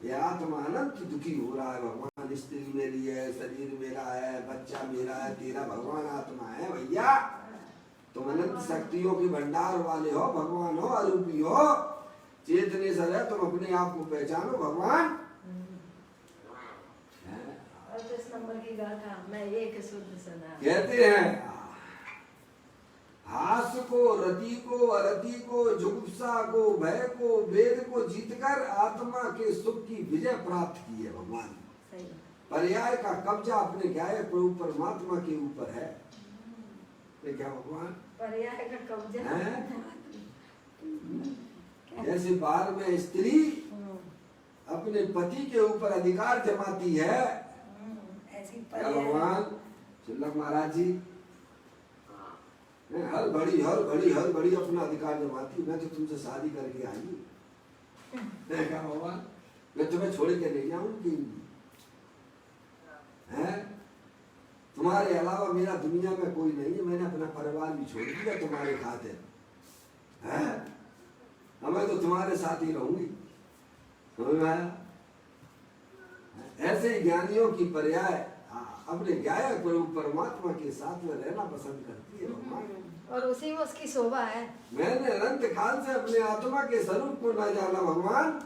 ये आत्मा अनंत दुखी हो रहा है। भगवान स्त्री मेरी है, शरीर मेरा है, बच्चा मेरा है, तेरा भगवान आत्मा है। भैया तुम अनंत शक्तियों के भंडार वाले हो, भगवान हो, अरूपी हो, चेतने सर है, तुम अपने आप को पहचानो भगवान। नंबर की गाथा मैं एक शुद्ध सना कहते हैं हास को, रति को, अरति को, जुगुप्सा को, भय को, वेद को जीतकर आत्मा के सुख की विजय प्राप्त की है भगवान। पर्याय का कब्जा अपने गायक परमात्मा के ऊपर है। क्या भगवान पर्याय का कब्जा है? जैसे बाहर में स्त्री अपने पति के ऊपर अधिकार जमाती है, क्या भगवान चिल्लक महाराज जी हर घड़ी अपना अधिकार जमाती। मैं तो तुमसे शादी करके आई हूँ, क्या भगवान मैं तुम्हें छोड़ के नहीं जाऊंगी हैं? तुम्हारे अलावा मेरा दुनिया में कोई नहीं है। मैंने अपना परिवार भी छोड़ दिया तुम्हारे खातिर हैं? मैं तो तुम्हारे साथ ही रहूंगी। समझ में आया? ऐसे ही ज्ञानियों की पर्याय अपने गायक प्रभु परमात्मा के साथ में रहना पसंद करती है भगवान। और उसी में उसकी शोभा है। मैंने अनंत काल से अपने आत्मा के स्वरूप को न जाना भगवान,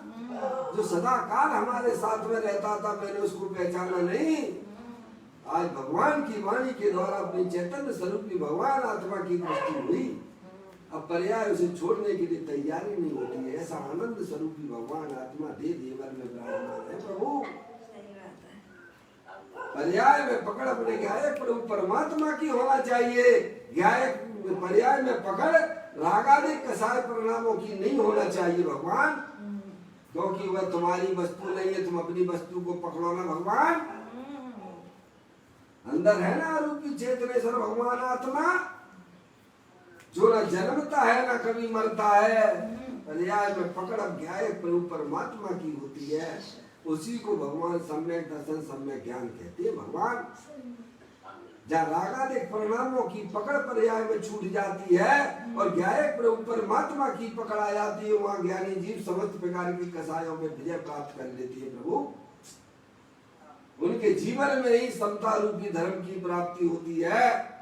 जो सदा काल हमारे साथ में रहता था, मैंने उसको पहचाना नहीं। आज भगवान की वाणी के द्वारा अपनी चैतन्य स्वरूपी भगवान आत्मा की दृष्टि हुई। अब पर्याय उसे छोड़ने के लिए तैयारी नहीं होती है। ऐसा आनंद स्वरूपी भगवान आत्मा दे देवर में विराजमान है प्रभु। पर्याय में पकड़ अपने गायक प्रभु परमात्मा की होना चाहिए। गायक पर्याय में पकड़ रागादिक कसाय परिणामों की नहीं होना चाहिए भगवान, क्योंकि वह तुम्हारी वस्तु नहीं है। तुम अपनी वस्तु को पकड़ो ना भगवान। अंदर है ना रूपी चेतनेश्वर भगवान आत्मा, जो न जन्मता है ना कभी मरता है। पर्याय में पकड़ अब गायक प्रभु परमात्मा की होती है। उसी को भगवान सम्यक दर्शन सम्यक ज्ञान कहते हैं भगवान। जहाँ रागादिक परिणामों की पकड़ पर्याय में छूट जाती है और गायक प्रभु परमात्मा की पकड़ आ जाती है, वहाँ ज्ञानी जीव समस्त प्रकार की कसायों में विजय प्राप्त कर लेती है प्रभु। उनके जीवन में ही समता रूपी धर्म की प्राप्ति होती है।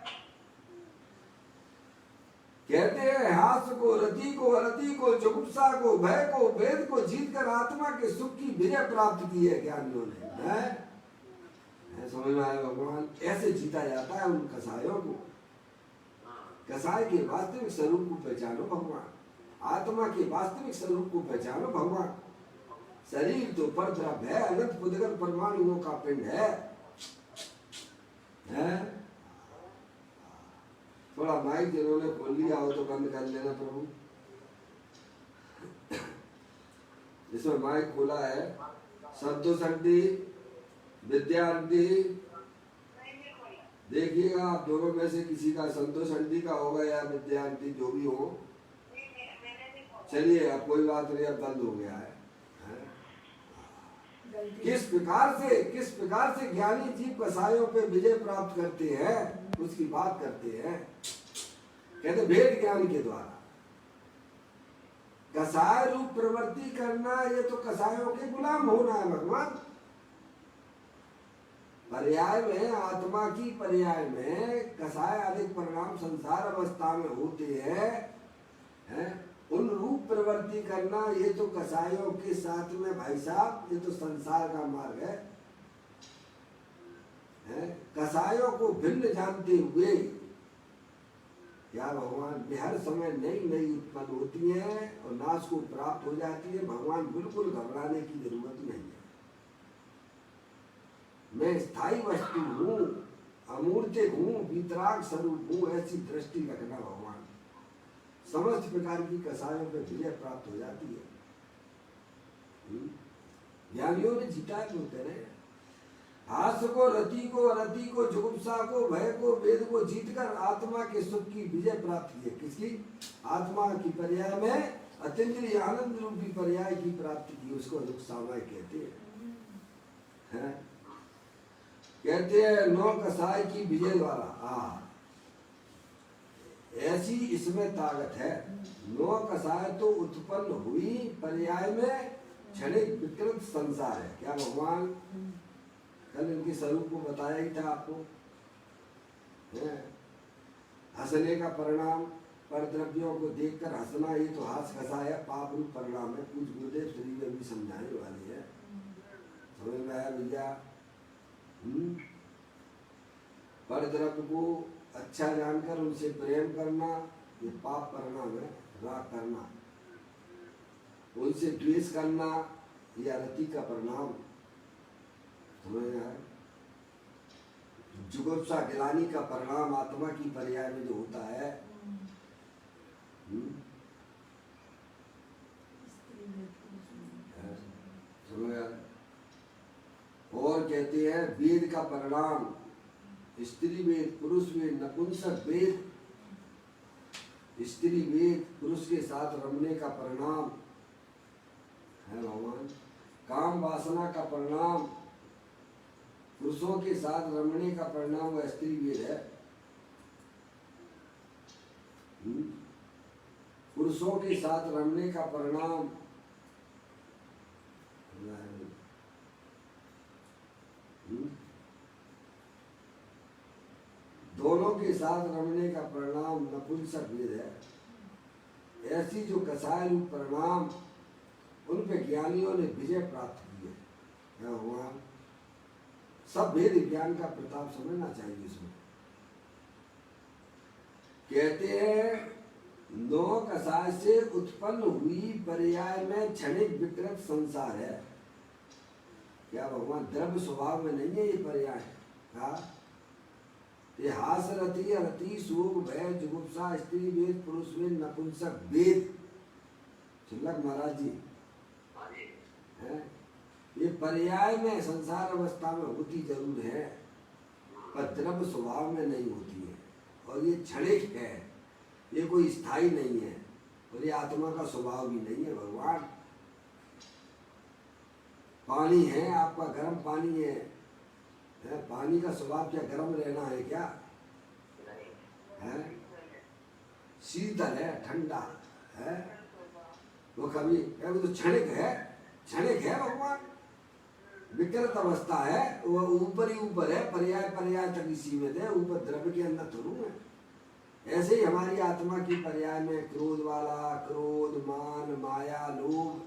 कहते हैं हास्य को, रति को, अरति को, जुगुप्सा को, भय को, वेद को जीतकर आत्मा के सुख की विजय प्राप्त की है ज्ञानियों ने। है समझ में आया भगवान? ऐसे जीता जाता है उन कसायों को। कसाय के वास्तविक स्वरूप को पहचानो भगवान। आत्मा के वास्तविक स्वरूप को पहचानो भगवान। शरीर तो पर द्रव्य है, अनंत पुद्गल परमाणुओं का पिंड है। थोड़ा माइक जिन्होंने खोल लिया हो तो बंद कर लेना प्रभु। इसमें माइक खोला है। संतोषी विद्यार्थी देखिएगा, आप दोनों में से किसी का, संतोष आंटी का होगा या विद्यार्थी, जो भी हो। चलिए अब कोई बात नहीं, अब बंद हो गया है। किस प्रकार से ज्ञानी जीव कसायों पे विजय प्राप्त करते हैं, उसकी बात करते हैं। कहते भेद ज्ञान के द्वारा कसाय रूप प्रवृत्ति करना, ये तो कसायों के गुलाम होना है भगवान। पर्याय में, आत्मा की पर्याय में कसाय अधिक परिणाम संसार अवस्था में होते हैं, उन रूप प्रवृत्ति करना, ये तो कसायों के साथ में भाई साहब, ये तो संसार का मार्ग है। कसायों को भिन्न जानते हुए क्या भगवान हर समय नई नई उत्पन्न होती है और नाश को प्राप्त हो जाती है। भगवान बिल्कुल घबराने की जरूरत नहीं है। मैं स्थायी वस्तु हूँ, अमूर्तिक हूँ, वितराग स्वरूप हूँ, ऐसी दृष्टि रखना भगवान। समस्त प्रकार की कसायों पे विजय प्राप्त हो जाती है। ज्ञानियों ने जीता है, बोलते रहे। हास्य को, रति को, अरति को, जुगुप्सा को, भय को, वेद को जीतकर आत्मा के सुख की विजय प्राप्त की है। किसकी? आत्मा की पर्याय में अतीन्द्रिय आनंद रूपी पर्याय की प्राप्ति की, उसको दुख सामय कहते हैं। कहते हैं नौ कसाय की विजय द्वारा। ऐसी इसमें ताकत है। नौ कसाय तो उत्पन्न हुई पर्याय में क्षणिक विकृत संसार है। क्या भगवान कल इनके स्वरूप को बताया ही था आपको। हंसने का परिणाम, पर द्रव्यों को देखकर हंसना, ये तो हास कसाय है, पाप रूप परिणाम है। कुछ गुरुदेव श्री में भी समझाने वाली है। समझ में आया भैया? पर द्रव्य को अच्छा जानकर उनसे प्रेम करना, ये पाप परिणाम है। राग करना, उनसे द्वेष करना, ये अरति का परिणाम। समझ में आया? जुगुप्सा गिलानी का परिणाम आत्मा की पर्याय में जो होता है। समझ आया? और कहते हैं वेद का परिणाम, स्त्री वेद, पुरुष वेद, नपुंसक वेद, स्त्री वेद, पुरुष के साथ रमने का परिणाम है भगवान। काम वासना का परिणाम, पुरुषों के साथ रमने का परिणाम वह स्त्री वेद है। पुरुषों के साथ रमने का परिणाम दोनों के साथ रमने का परिणाम नपुंसक वेद है। ऐसी जो कसाय रूप परिणाम उन पे ज्ञानियों ने विजय प्राप्त की है। भगवान सब वेद ज्ञान का प्रताप समझना चाहिए। इसमें कहते हैं 9 कसाय से उत्पन्न हुई पर्याय में क्षणिक विकृत संसार है। क्या भगवान द्रव्य स्वभाव में नहीं है ये पर्याय? हाँ, ये हास रति रति शोक भय जुगुप्सा स्त्री वेद पुरुष वेद नपुंसक वेद। चिल्लक महाराज जी है, ये पर्याय में संसार अवस्था में होती जरूर है पर द्रव्य स्वभाव में नहीं होती है। और ये क्षणिक है, ये कोई स्थायी नहीं है और ये आत्मा का स्वभाव भी नहीं है। भगवान पानी है, आपका गर्म पानी है, पानी का स्वभाव क्या गर्म रहना है क्या? है शीतल है, ठंडा है, वो कभी वो तो क्षणिक है, क्षणिक है। भगवान विकृत अवस्था है, वो ऊपर ही ऊपर है, पर्याय पर्याय तक ही सीमित है, ऊपर द्रव्य के अंदर थोड़ू है। ऐसे ही हमारी आत्मा की पर्याय में क्रोध वाला, क्रोध मान माया लोभ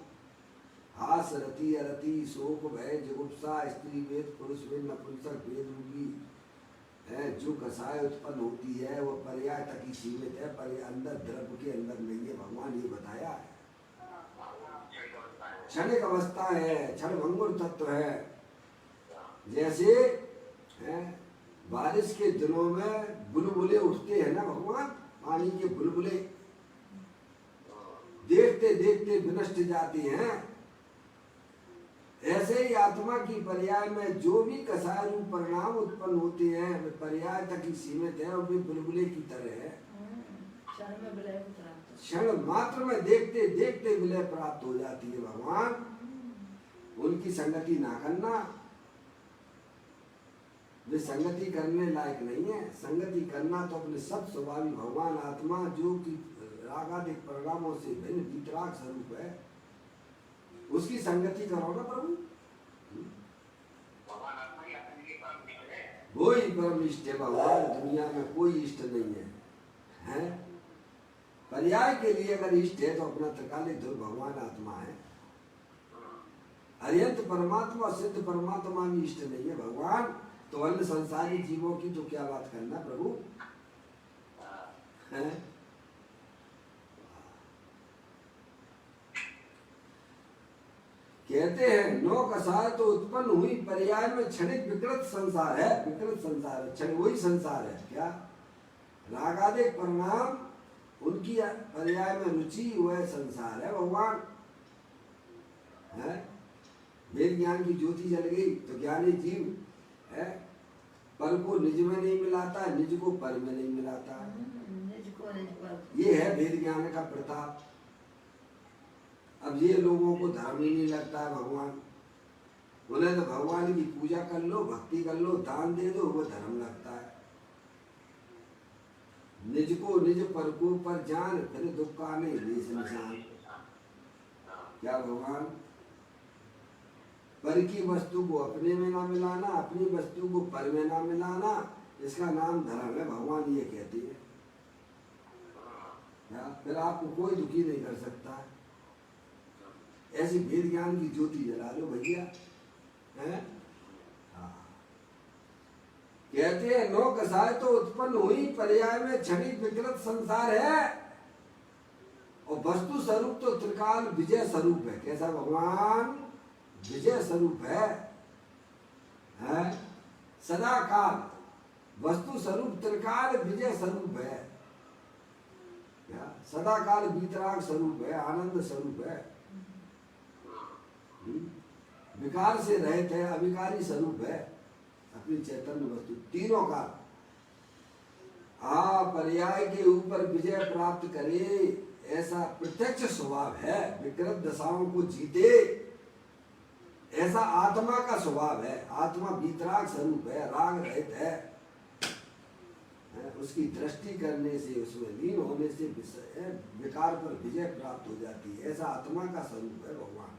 हास रति अरति शोक भय जुगुप्सा स्त्री वेद पुरुष वेद नपुंसक वेद रूपी है जो कसाय उत्पन्न होती है वो पर्याय तक ही सीमित है, पर अंदर द्रव्य के अंदर नहीं है। भगवान ये बताया है क्षणिक अवस्था है, क्षण भंगुर तत्व है। जैसे है बारिश के दिनों में बुलबुले उठते हैं ना भगवान, पानी के बुलबुले देखते देखते विनष्ट जाते हैं। ऐसे ही आत्मा की पर्याय में जो भी कसाय रूप परिणाम उत्पन्न होते हैं वे पर्याय तक ही सीमित है और वे बुलबुले की तरह है। क्षण मात्र में देखते देखते विलय प्राप्त हो जाती है। भगवान उनकी संगति ना करना, वे संगति करने लायक नहीं है। संगति करना तो अपने सब स्वाभाविक भगवान आत्मा जो कि रागादिक परिणामों से भिन्न वितराग स्वरूप है उसकी संगति करो ना प्रभु। वही परम इष्ट है भगवान, दुनिया में कोई इष्ट नहीं है, हैं? पर्याय के लिए अगर इष्ट है तो अपना त्रिकालिक ध्रुव भगवान आत्मा है। अरिहंत परमात्मा सिद्ध परमात्मा भी इष्ट नहीं है भगवान, तो अन्य संसारी जीवों की तो क्या बात करना प्रभु, हैं? कहते हैं 9 कसाय तो उत्पन्न हुई पर्याय में क्षणिक विकृत संसार है। विकृत संसार है, क्षण वही संसार है क्या? रागादिक परिणाम उनकी पर्याय में रुचि वह संसार है। भगवान है वेद ज्ञान की ज्योति जल गई तो ज्ञानी जीव है पर को निज में नहीं मिलाता, निज को पर में नहीं मिलाता। ये है वेद ज्ञान का प्रताप। अब ये लोगों को धर्म ही नहीं लगता है भगवान, बोले तो भगवान की पूजा कर लो, भक्ति कर लो, दान दे दो, वो धर्म लगता है। निज को निज पर को पर जान फिर दुख का नहीं देश निशान। क्या भगवान पर की वस्तु को अपने में ना मिलाना, अपनी वस्तु को पर में ना मिलाना, इसका नाम धर्म है। भगवान ये कहते हैं। फिर आपको कोई दुखी नहीं कर सकता। ऐसी वेद ज्ञान की ज्योति जला लो भैया, हैं? कहते हैं 9 कसाय तो उत्पन्न हुई पर्याय में क्षणिक विकृत संसार है और वस्तु स्वरूप तो त्रिकाल विजय स्वरूप है। कैसा भगवान विजय स्वरूप है, हैं? सदा काल वस्तु स्वरूप त्रिकाल विजय स्वरूप है। क्या सदा काल वीतराग स्वरूप है, आनंद स्वरूप है। विकार से रहित है, अविकारी स्वरूप है अपनी चैतन्य वस्तु। तीनों का पर्याय के ऊपर विजय प्राप्त करे ऐसा प्रत्यक्ष स्वभाव है। विकृत दशाओं को जीते ऐसा आत्मा का स्वभाव है। आत्मा वीतराग स्वरूप है, राग रहित है। उसकी दृष्टि करने से, उसमें लीन होने से विकार पर विजय प्राप्त हो जाती है। ऐसा आत्मा का स्वरूप है भगवान।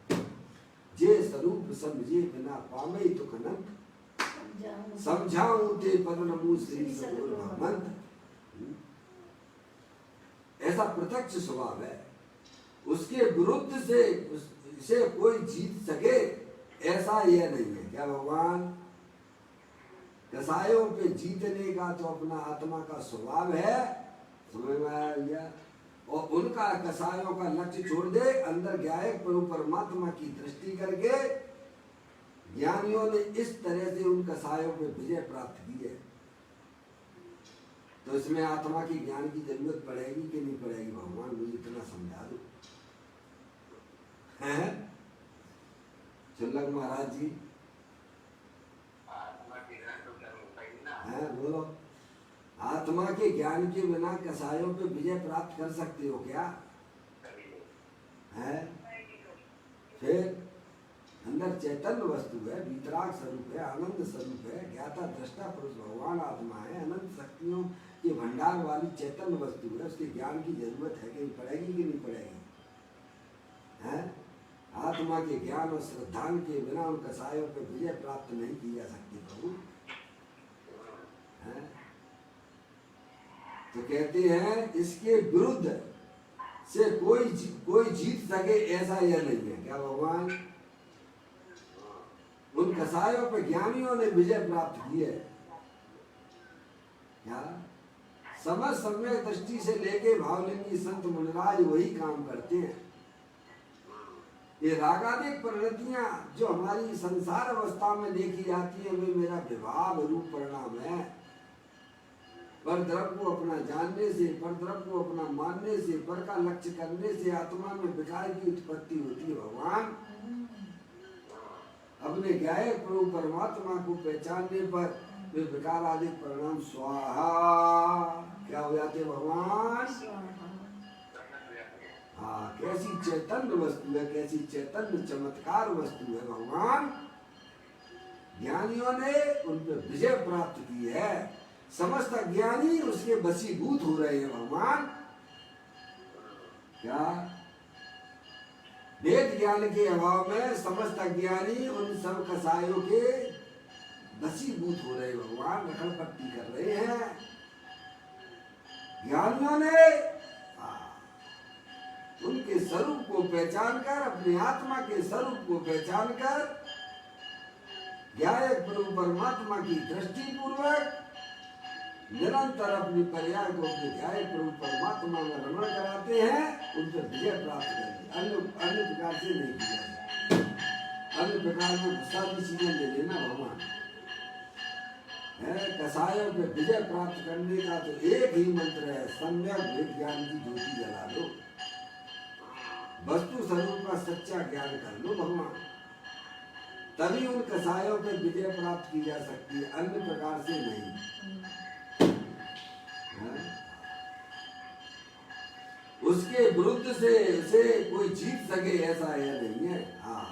जे स्वरूप समझे बिना पावे तुक अनंत, समझाऊं ते पद नमो श्री सद्गुरु भगवंत। ऐसा प्रत्यक्ष स्वभाव है। उसके विरुद्ध से कोई जीत सके ऐसा यह नहीं है। क्या भगवान कसायों पे जीतने का तो अपना आत्मा का स्वभाव है, समझ में आया भैया। और उनका कसायों का लक्ष्य छोड़ दे, अंदर गायक प्रभु परमात्मा की दृष्टि करके ज्ञानियों ने इस तरह से उन कसायों पे विजय प्राप्त की है। तो इसमें आत्मा की ज्ञान की जरूरत पड़ेगी कि नहीं पड़ेगी? भगवान मुझे इतना समझा दो। हैं चुल्लक महाराज जी, है बोलो, आत्मा के ज्ञान के बिना कसायों पे विजय प्राप्त कर सकते हो क्या? है फिर अंदर चैतन्य वस्तु है, वीतराग स्वरूप है, आनंद स्वरूप है, ज्ञाता दृष्टा पुरुष भगवान आत्मा है, अनंत शक्तियों के भंडार वाली चैतन्य वस्तु है। उसके ज्ञान की जरूरत है कि पड़ेगी कि नहीं पड़ेगी? है आत्मा के ज्ञान और श्रद्धान के बिना उन कसायों पे विजय प्राप्त नहीं की जा सकती प्रभु। तो कहते हैं इसके विरुद्ध से कोई जीत सके ऐसा यह नहीं है। क्या भगवान उन कसायों पे ज्ञानियों ने विजय प्राप्त की है। क्या समझ सम्यक दृष्टि से लेके भावलिंगी संत मुनिराज वही काम करते हैं। ये रागादिक प्रवृत्तियां जो हमारी संसार अवस्था में देखी जाती है, वे मेरा विभाव रूप परिणाम है। पर द्रव्य को अपना जानने से, पर द्रव्य को अपना मानने से, पर का लक्ष्य करने से आत्मा में विकार की उत्पत्ति होती है। भगवान अपने गायक प्रभु परमात्मा को पहचानने पर वे विकार आदि परिणाम स्वाहा क्या हो जाते भगवान? हाँ, कैसी चैतन्य वस्तु है, कैसी चैतन्य चमत्कार वस्तु है भगवान। ज्ञानियों ने उन पर विजय प्राप्त की है। समस्त ज्ञानी उसके वशीभूत हो रहे हैं भगवान। क्या वेद ज्ञान के अभाव में समस्त ज्ञानी उन सब कसायों के वशीभूत हो रहे भगवान, रखड़पट्टी कर रहे हैं। ज्ञानियों ने उनके स्वरूप को पहचान कर, अपने आत्मा के स्वरूप को पहचान कर गायक प्रभु परमात्मा की दृष्टि पूर्वक निरंतर अपनी पर्याय को अपने गायक प्रभु परमात्मा में रमण कराते हैं। उनसे विजय प्राप्त करते, अन्य प्रकार से नहीं किया जाता। अन्य प्रकार में गुस्सा की चीजें ले लेना भगवान है। कसायों पे विजय प्राप्त करने का तो एक ही मंत्र है, सम्यक वेद ज्ञान की ज्योति जला लो, वस्तु स्वरूप का सच्चा ज्ञान कर लो भगवान। तभी उन कसायों पे विजय प्राप्त की जा सकती है, अन्य प्रकार से नहीं। उसके विरुद्ध से कोई जीत सके ऐसा यह नहीं है। हाँ,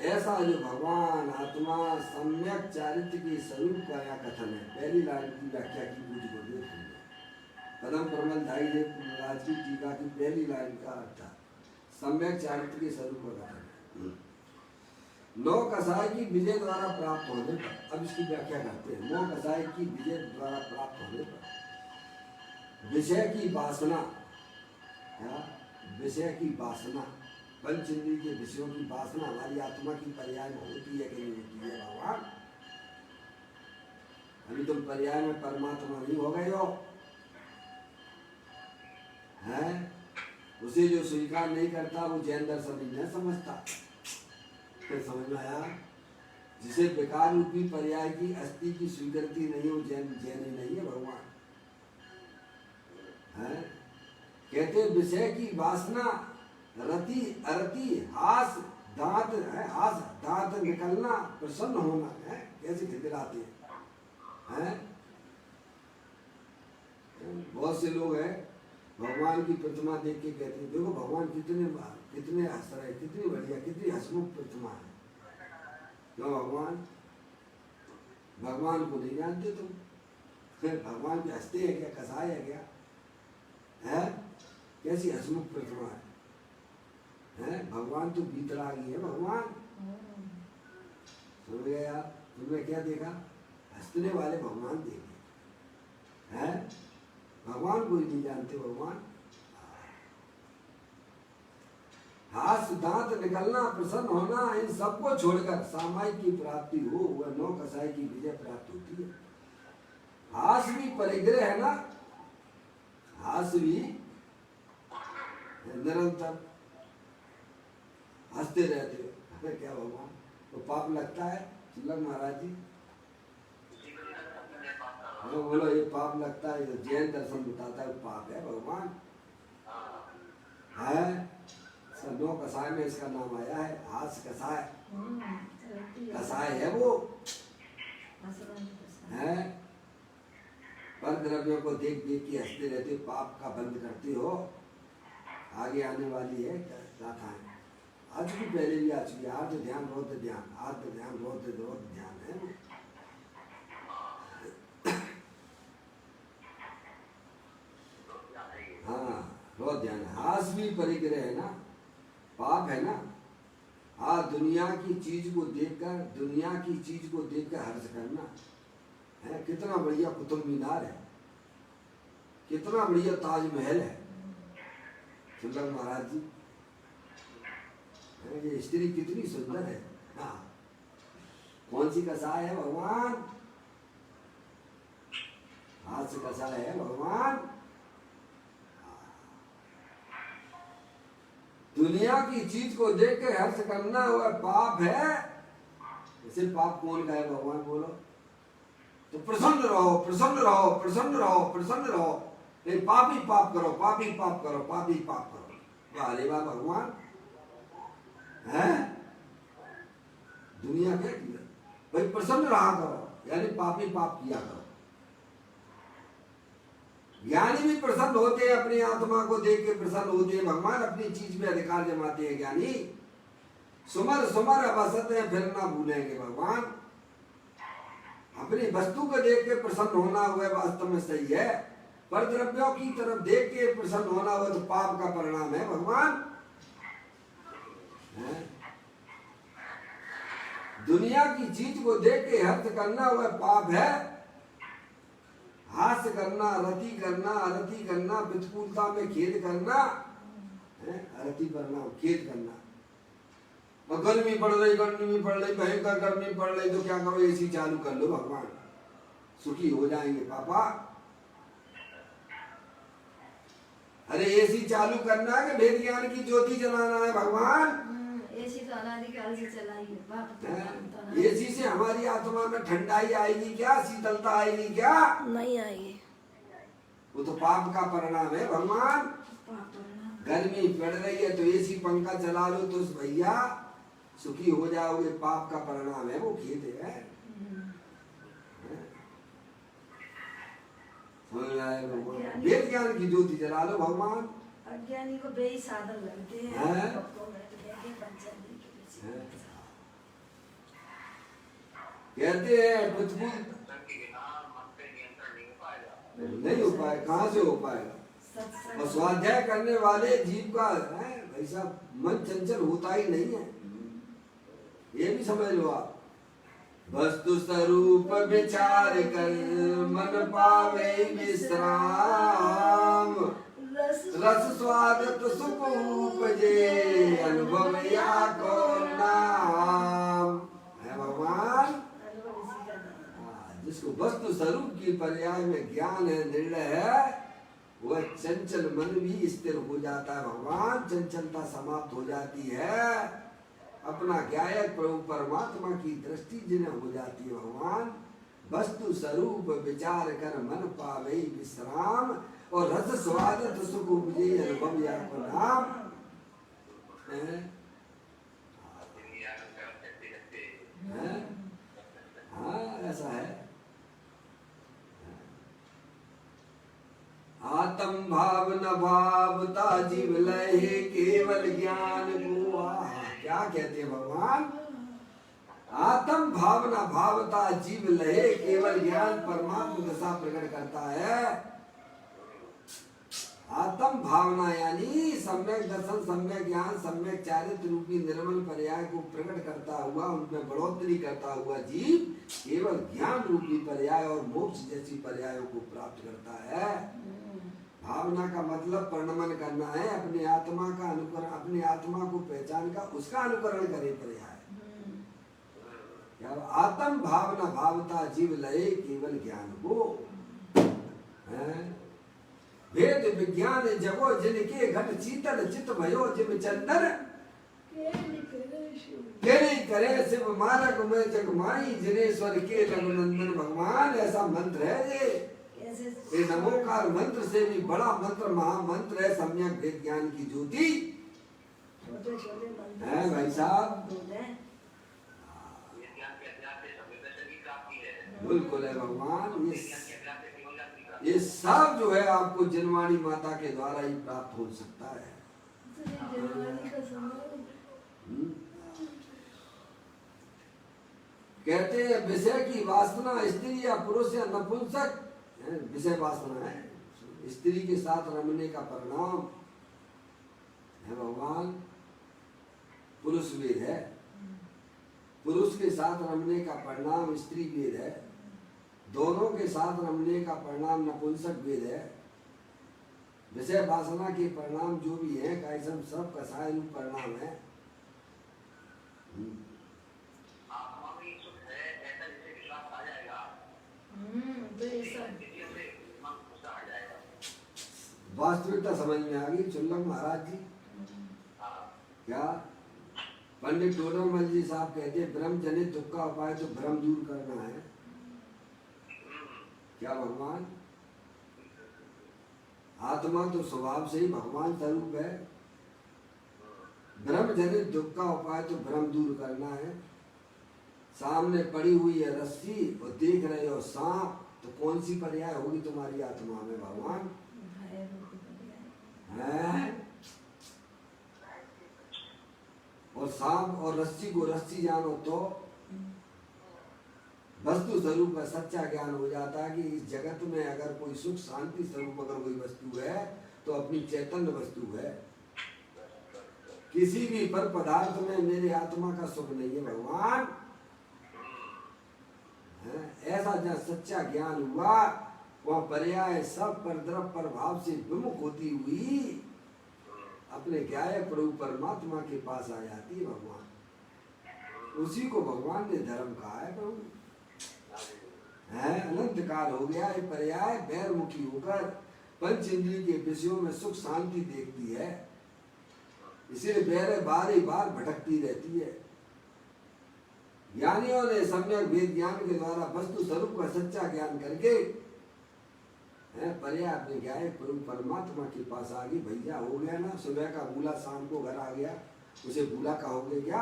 ऐसा जो भगवान आत्मा सम्यक चारित्र के स्वरूप का यह कथन है। पहली लाइन की व्याख्या की पूज्य गुरुदेव पदम प्रमल धाई देव महाराज की टीका की पहली लाइन का अर्थ सम्यक चारित्र के स्वरूप का कथन। नौ कसाई की विजय द्वारा प्राप्त होने पर, अब इसकी व्याख्या करते हैं। नौ कसाई की विजय द्वारा प्राप्त होने पर विषय की वासना, विषय की वासना, पंचेंद्रिय के विषयों की वासना हमारी आत्मा की पर्याय में होती है कि नहीं होती है भगवान? अभी तुम पर्याय में परमात्मा नहीं हो गए हो, हैं? उसे जो स्वीकार नहीं करता वो जैन दर्शन नहीं समझता। फिर समझ में आया? जिसे विकार रूपी पर्याय की अस्थि की स्वीकृति नहीं हो, जैन ही नहीं है भगवान। है कहते विषय की वासना, रति अरति, हास दांत है, हास दांत निकलना, प्रसन्न होना है, कैसे खिलखिलाते हैं। बहुत से लोग हैं भगवान की प्रतिमा देख के कहते हैं देखो भगवान कितने हंस रहे, कितनी बढ़िया, कितनी हंसमुख प्रतिमा है। क्यों भगवान? भगवान को नहीं जानते तुम? फिर भगवान भी हंसते हैं क्या? कसाय है क्या? है कैसी हंसमुख प्रतिमा है? भगवान तो बीतरागी है भगवान। समझ गए आप? तुमने क्या देखा? हंसने वाले भगवान देखे हैं। भगवान को ही नहीं जानते भगवान। हाथ दांत निकलना, प्रसन्न होना, इन सबको छोड़कर सामायिक की प्राप्ति हो, वह नौ कसाई की विजय प्राप्त होती है। हास भी परिग्रह है ना, हास भी निरंतर हंसते रहते हो। क्या भगवान तो पाप लगता है? सुलग महाराज जी बोलो, ये पाप लगता है? जैन दर्शन बताता है पाप है भगवान है। नौ कसाय में इसका नाम आया है, हास कसाय। कसाय है वो है। पर द्रव्यों को देख देख के हंसते रहते हो, पाप का बंद करते हो। आगे आने वाली है गाथाएं, आज भी पहले भी आ चुकी है। आर्थ ध्यान रोध ध्यान, आर्थ ध्यान रोध ध्यान है। हाँ रोध ध्यान, हास भी परिग्रह है ना, पाप है ना। हाँ दुनिया की चीज को देखकर हर्ष करना है। कितना बढ़िया कुतुब मीनार है, कितना बढ़िया ताजमहल है। सुंदर महाराज जी, ये स्त्री कितनी सुंदर है। हाँ कौन सी कसाय है भगवान? हाथ से कसाय है भगवान। दुनिया की चीज को देख कर हर्ष करना वह पाप है। इसे पाप कौन कहे भगवान? बोलो तो प्रसन्न रहो, प्रसन्न रहो, प्रसन्न रहो, प्रसन्न रहो। नहीं पाप ही पाप करो, पाप ही पाप करो, पाप ही पाप करो। अरे वाह भगवान है। दुनिया क्या किया भाई? प्रसन्न रहा करो, यानी पाप ही पाप किया करो। ज्ञानी भी प्रसन्न होते हैं, अपनी आत्मा को देख के प्रसन्न होते हैं। भगवान अपनी चीज में अधिकार जमाते हैं ज्ञानी। सुमर सुमर अवसत है, फिर ना भूलेंगे भगवान। अपनी वस्तु को देख के प्रसन्न होना हुआ वास्तव में सही है, पर द्रव्यों की तरफ देख के प्रसन्न होना हुआ तो पाप का परिणाम है भगवान है? दुनिया की चीज को देख के हर्ष करना वह पाप है। हास्य करना, रति करना, अरति करना, प्रतिकूलता में खेद करना है। अरति करना, खेद करना। और गर्मी पड़ रही, भयंकर गर्मी पड़ रही, तो क्या करो? एसी चालू कर लो भगवान, सुखी हो जाएंगे पापा। अरे एसी चालू करना है कि भेद ज्ञान की ज्योति जलाना है भगवान? एसी तो अनादिकाल से चलाई है। एसी से हमारी आत्मा में ठंडाई आएगी क्या? शीतलता आएगी क्या? नहीं आएगी। वो तो पाप का परिणाम है भगवान। गर्मी पड़ रही है तो एसी पंखा चला लो तो भैया सुखी हो जाओगे, पाप का परिणाम है वो, खेद है। वेद ज्ञान की ज्योति जला लो भगवान। अज्ञानी को बेई साधन लगते हैं। कहते हैं प्रतिकूल नहीं हो पाए, कहाँ से हो पाएगा? और स्वाध्याय करने वाले जीव का है भाई साहब मन चंचल होता ही नहीं है, ये भी समझ लो आप। वस्तु स्वरूप विचार कर मन पावे विश्राम, रस स्वागत सुख उपजे अनुभव या को नाम है भगवान। जिसको वस्तु स्वरूप की पर्याय में ज्ञान है, निर्णय है, वह चंचल मन भी स्थिर हो जाता है भगवान। चंचलता समाप्त हो जाती है, अपना ज्ञायक प्रभु परमात्मा की दृष्टि जिन्हें हो जाती है भगवान। वस्तु स्वरूप विचार कर मन पावे विश्राम, और रस स्वागत सुख उपजे अनुभव या को नाम। हाँ ऐसा है। आत्म भाव न भावता जीव लय केवल ज्ञान को। क्या कहते हैं भगवान? आत्म भावना भावता जीव लहे, केवल ज्ञान परमात्म दशा प्रकट करता है। आत्म भावना यानी सम्यक दर्शन, सम्यक ज्ञान, सम्यक चारित्र रूपी निर्मल पर्याय को प्रकट करता हुआ, उनमें बढ़ोतरी करता हुआ जीव केवल ज्ञान रूपी पर्याय और मोक्ष जैसी पर्यायों को प्राप्त करता है। भावना का मतलब परिणमन करना है, अपनी आत्मा का अनुकरण, अपनी आत्मा को पहचान का उसका अनुकरण करे पर्याय। आत्म भावना भावता जीव लये, केवल ज्ञान को वेद विज्ञान जगो जिनके घट शीतल चित भयो, जिम चंदन केरी करे शिव मानक में जग माई, जिनेश्वर के रघुनंदन भगवान। ऐसा मंत्र है ये नमोकार मंत्र से भी बड़ा मंत्र, महामंत्र है सम्यक वेद ज्ञान की ज्योति है भाई साहब। बिल्कुल है भगवान। ये सब जो है आपको जनवाणी माता के द्वारा ही प्राप्त हो सकता है। कहते हैं विषय की वासना स्त्री या पुरुष या नपुंसक, विषय वासना है, स्त्री के साथ रमने का परिणाम है भगवान। पुरुष वेद है, पुरुष के साथ रमने का परिणाम स्त्री वेद है, दोनों के साथ रमने का परिणाम नपुंसक वेद है। विषय वासना के परिणाम जो भी है कायसम सब कसाय रूप परिणाम है। वास्तविकता समझ में आ गई चुल्लक महाराज जी। क्या पंडित टोडरमल जी साहब कहते हैं ब्रह्म जनित दुख का उपाय तो भ्रम दूर करना है। क्या भगवान आत्मा तो स्वभाव से ही भगवान स्वरूप है। ब्रह्म जनित दुख का उपाय तो भ्रम दूर करना है। सामने पड़ी हुई है रस्सी और देख रहे हो सांप, तो कौन सी पर्याय होगी तुम्हारी आत्मा में भगवान है? और सांप और रस्सी को रस्सी जानो तो वस्तु स्वरूप का सच्चा ज्ञान हो जाता है कि इस जगत में अगर कोई सुख शांति स्वरूप अगर कोई वस्तु है तो अपनी चैतन्य वस्तु है। किसी भी पर पदार्थ में मेरे आत्मा का सुख नहीं है भगवान। ऐसा जहाँ सच्चा ज्ञान हुआ वह पर्याय सब पर द्रव प्रभाव से विमुख होती हुई अपने ज्ञाय प्रभु परमात्मा के पास आ जाती है भगवान। उसी को भगवान ने धर्म कहा है प्रभु है। अनंत काल हो गया ये पर्याय बैरमुखी होकर पंच इंद्रिय के विषयों में सुख शांति देखती है, इसीलिए बैरे बार बार भटकती रहती है। ज्ञानियों ने सम्यक वेद ज्ञान के द्वारा वस्तु स्वरूप का सच्चा ज्ञान करके पर्याय अपने क्या है प्रभु परमात्मा के पास आ गई। भैया हो गया ना, सुबह का भूला शाम को घर आ गया, उसे भूला कहोगे क्या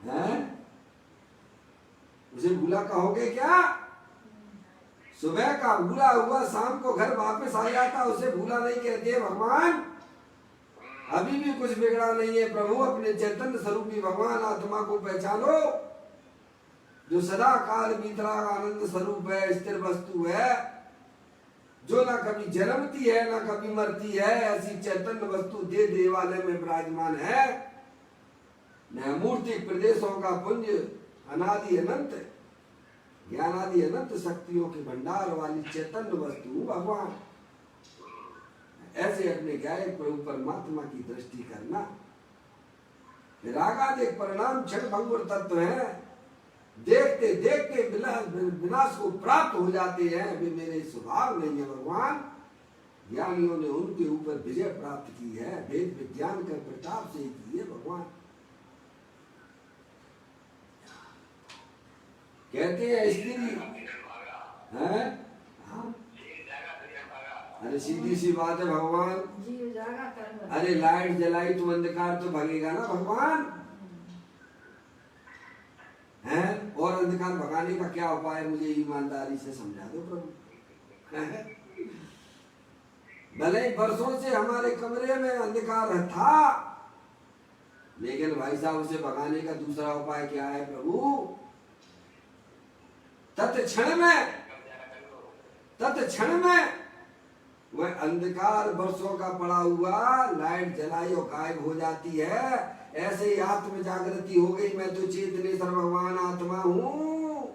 है? उसे भूला कहोगे क्या? सुबह का भूला हुआ शाम को घर वापस आ जाता, उसे भूला नहीं कहते भगवान। अभी भी कुछ बिगड़ा नहीं है प्रभु, अपने चैतन्य स्वरूपी भगवान आत्मा को पहचानो जो सदा काल वितराग आनंद स्वरूप है, स्थिर वस्तु है, जो ना कभी जन्मती है ना कभी मरती है। ऐसी चैतन्य वस्तु दे देवालय में विराजमान है। मूर्तिक प्रदेशों का पुंज अनादि अनंत ज्ञानादि अनंत शक्तियों के भंडार वाली चैतन्य वस्तु भगवान। ऐसे अपने ज्ञाय प्रभु परमात्मा की दृष्टि करना। रागादिक परिणाम क्षण भंगुर तत्व है, देखते देखते विनाश को प्राप्त हो जाते हैं। वे मेरे स्वभाव नहीं है भगवान। ज्ञानियों ने उनके ऊपर विजय प्राप्त की है, वेद विज्ञान के प्रताप से ही की है भगवान। कहते हैं स्त्री है, अरे सीधी सी बात है भगवान। अरे लाइट जलाई तो अंधकार तो भगेगा ना भगवान है। और अंधकार भगाने का क्या उपाय है, मुझे ईमानदारी से समझा दो प्रभु। भले वर्षों से हमारे कमरे में अंधकार था, लेकिन भाई साहब उसे भगाने का दूसरा उपाय क्या है प्रभु? तत्क्षण में वह अंधकार वर्षों का पड़ा हुआ लाइट जलाई और गायब हो जाती है। ऐसे ही आत्म जागृति हो गई, मैं तो चेतनेश्वर भगवान आत्मा हूँ,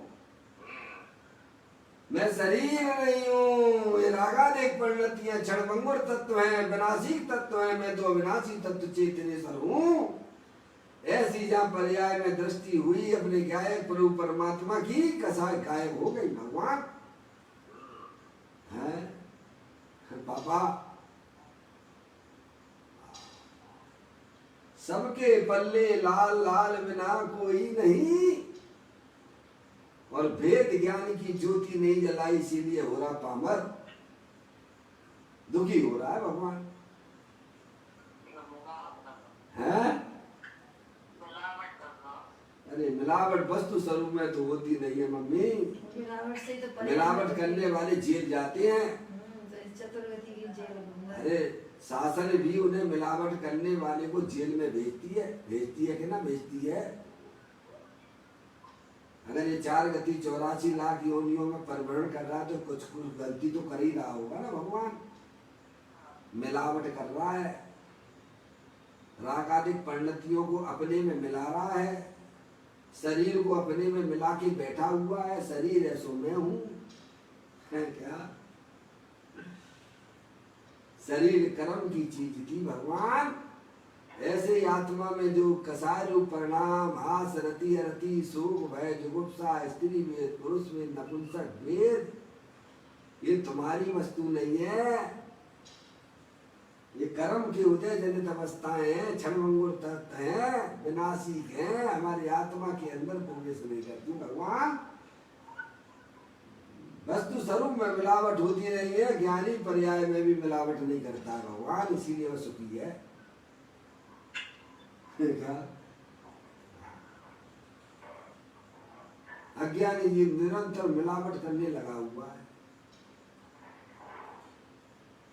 मैं शरीर नहीं हूँ। ये रागादेश परिणतियां क्षणभंगुर तत्व है, विनाशी तत्व है, मैं तो अविनाशी तत्व चेतनेश्वर हूँ। ऐसी जहाँ पर्याय में दृष्टि हुई अपने गायब प्रभु परमात्मा की, कसाय गायब हो गई भगवान है बाबा। सबके पल्ले लाल लाल बिना कोई नहीं, और भेद ज्ञान की ज्योति नहीं जलाई, इसीलिए हो रहा पामर, दुखी हो रहा है भगवान है। अरे मिलावट वस्तु स्वरूप में तो होती नहीं है मम्मी, मिलावट से तो मिलावट करने वाले जेल जाते हैं। चतुर्गति की जेल। अरे शासन भी उन्हें मिलावट करने वाले को जेल में भेजती है कि ना भेजती है? अगर ये 4 गति 84 लाख योनियों में परिभ्रमण कर रहा है तो कुछ गलती तो कर ही रहा होगा ना भगवान, मिलावट कर रहा है, रागादिक परिणतियों को अपने में मिला रहा है, शरीर को अपने में मिला के बैठा हुआ है। शरीर है सो मैं हूं, है क्या? शरीर कर्म की चीज थी भगवान। ऐसे ही आत्मा में जो कसाय रूप परिणाम, हास रति अरति, शोक भय जुगुप्सा, स्त्री वेद पुरुष वेद नपुंसक वेद, ये तुम्हारी वस्तु नहीं है। ये कर्म के उदय जनित अवस्थाएं हैं, क्षणभंगुर तत्व हैं, विनाशी हैं, हमारी आत्मा के अंदर प्रवेश नहीं करती भगवान। वस्तु स्वरूप में मिलावट होती नहीं है, ज्ञानी पर्याय में भी मिलावट नहीं करता है भगवान, इसीलिए वह सुखी है। अज्ञानी जी निरंतर मिलावट करने लगा हुआ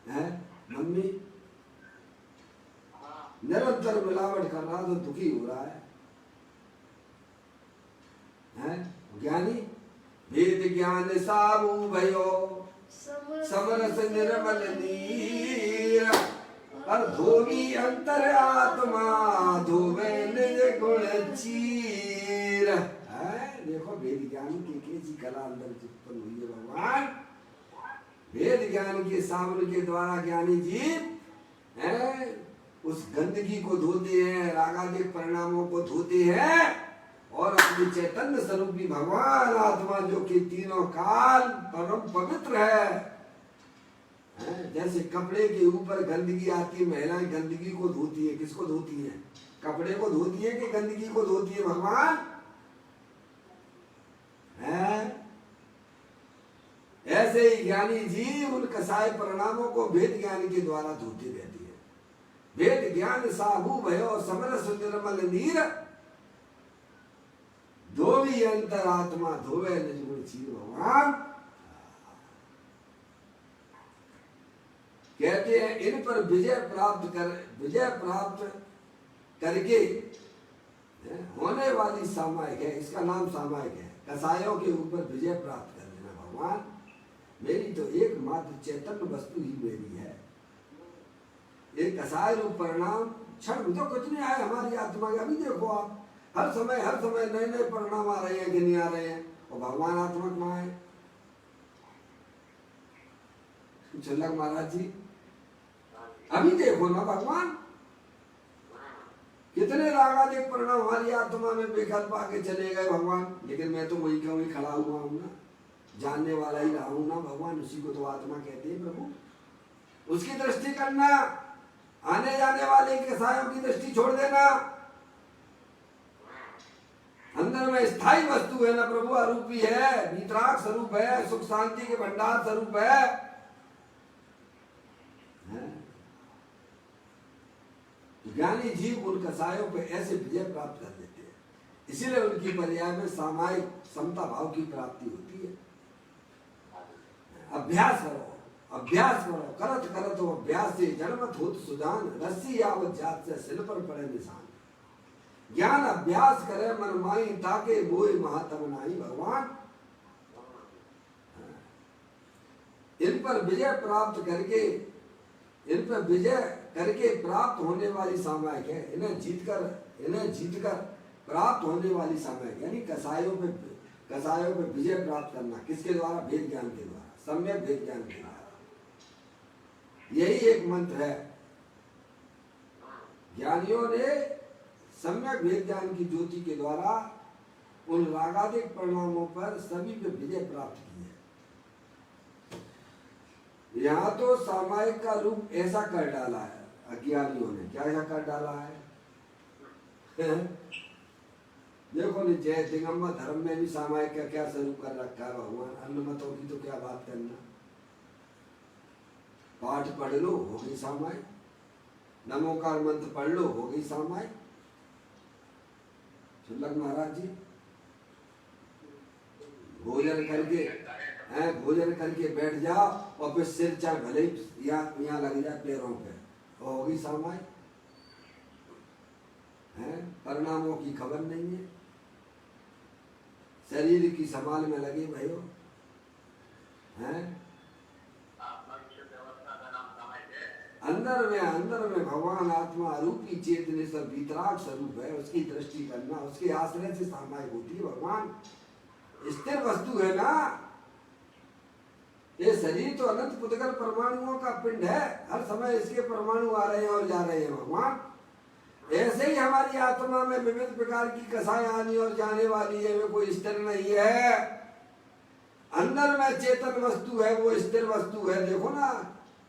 है मम्मी, निरंतर मिलावट कर रहा तो दुखी हो रहा है? ज्ञानी वेद ज्ञान साबू भयो, समरस निर्मल नीर, और धोवी अंतर आत्मा, धोवे निज गुण चीर। देखो वेद ज्ञान की कैसी कला अंदर उत्पन्न हुई है भगवान। वेद ज्ञान के साबुन के द्वारा ज्ञानी जी उस गंदगी को धोते हैं, रागादिक परिणामों को धोते हैं, और अपनी चैतन्य स्वरूपी भगवान आत्मा जो कि तीनों काल परम पवित्र है। जैसे कपड़े के ऊपर गंदगी आती है, महिलाएं गंदगी को धोती है, किसको धोती है? कपड़े को धोती है कि गंदगी को धोती है भगवान? ऐसे ही ज्ञानी जी उन कसाय परिणामों को वेद ज्ञान के द्वारा धोती रहती है। वेद ज्ञान साबू भयो, समरस निर्मल नीर, धोवी अंतरात्मा, धोवे निज गुण चीर। भगवान कहते हैं इन पर विजय प्राप्त करके होने वाली सामायिक है, इसका नाम सामायिक है। कसायों के ऊपर विजय प्राप्त कर लेना भगवान, मेरी तो एकमात्र चैतन्य वस्तु ही मेरी है। एक कसाय रूप परिणाम क्षण तो कुछ नहीं आया हमारी आत्मा का। अभी देखो आप हर समय नए नए परिणाम आ रहे हैं कि नहीं आ रहे हैं, और भगवान आत्मा कहाँ है? झलक महाराज जी अभी देखो ना भगवान, कितने रागादिक परिणाम हमारी आत्मा में विकल्प आके चले गए भगवान। लेकिन मैं तो वही का वही खड़ा हुआ हूँ ना, जानने वाला ही रहा हूँ ना भगवान, उसी को तो आत्मा कहते हैं प्रभु। उसकी दृष्टि करना, आने जाने वाले कसायों की दृष्टि छोड़ देना। अंदर में स्थायी वस्तु है ना प्रभु, अरूपी है, वीतराग स्वरूप है, सुख शांति के भंडार स्वरूप है। ज्ञानी जीव उन कसायों पे ऐसे विजय प्राप्त कर लेते हैं, इसीलिए उनकी पर्याय में सामायिक समता भाव की प्राप्ति होती है। अभ्यास करो, करत हो अभ्यास से जन्मत होत सुजान, रस्सी आवत जात से सिल पर पड़े निशान। ज्ञान अभ्यास करे मन माई ताके मोय महातम नाही। भगवान इन पर विजय प्राप्त करके, इन पर विजय करके प्राप्त होने वाली सामायिक है। इन्हें जीतकर प्राप्त होने वाली सामायिक, यानी कसायों पे विजय प्राप्त करना। किसके द्वारा? वेद ज्ञान के द्वारा, सम्यक वेद ज्ञान के द्वारा। यही एक मंत्र है। ज्ञानियों ने सम्यक वेद ज्ञान की ज्योति के द्वारा उन रागादिक परिणामों पर सभी पे विजय प्राप्त की है। यहाँ तो सामायिक का रूप ऐसा कर डाला है अज्ञानियों ने। क्या ऐसा कर डाला है? देखो नहीं, जय दिगंबर धर्म में भी सामायिक का क्या स्वरूप कर रखा है भगवान। अन्य मतों की तो क्या बात करना। पाठ पढ़ लो, हो गई सामायिक। नमोकार मंत्र पढ़ लो, हो गई सामायिक। शुल्लक महाराज जी भोजन करके बैठ जाओ और फिर सिर चाहे भले ही यहाँ लग जाए पैरों पे, हो गई सामायिक। परिणामों की खबर नहीं है। शरीर की संभाल में लगे भयो हैं। अंदर में भगवान आत्मा रूपी चेतने से वितराग स्वरूप है, उसकी दृष्टि करना, उसके आश्रय से सामायिक होती है। भगवान स्थिर वस्तु है ना। ये शरीर तो अनंत पुतगल परमाणुओं का पिंड है, हर समय इसके परमाणु आ रहे हैं और जा रहे हैं। भगवान ऐसे ही हमारी आत्मा में विविध प्रकार की कसाएं आनी और जाने वाली है, वे कोई स्थिर नहीं है। अंदर में चेतन वस्तु है, वो स्थिर वस्तु है। देखो ना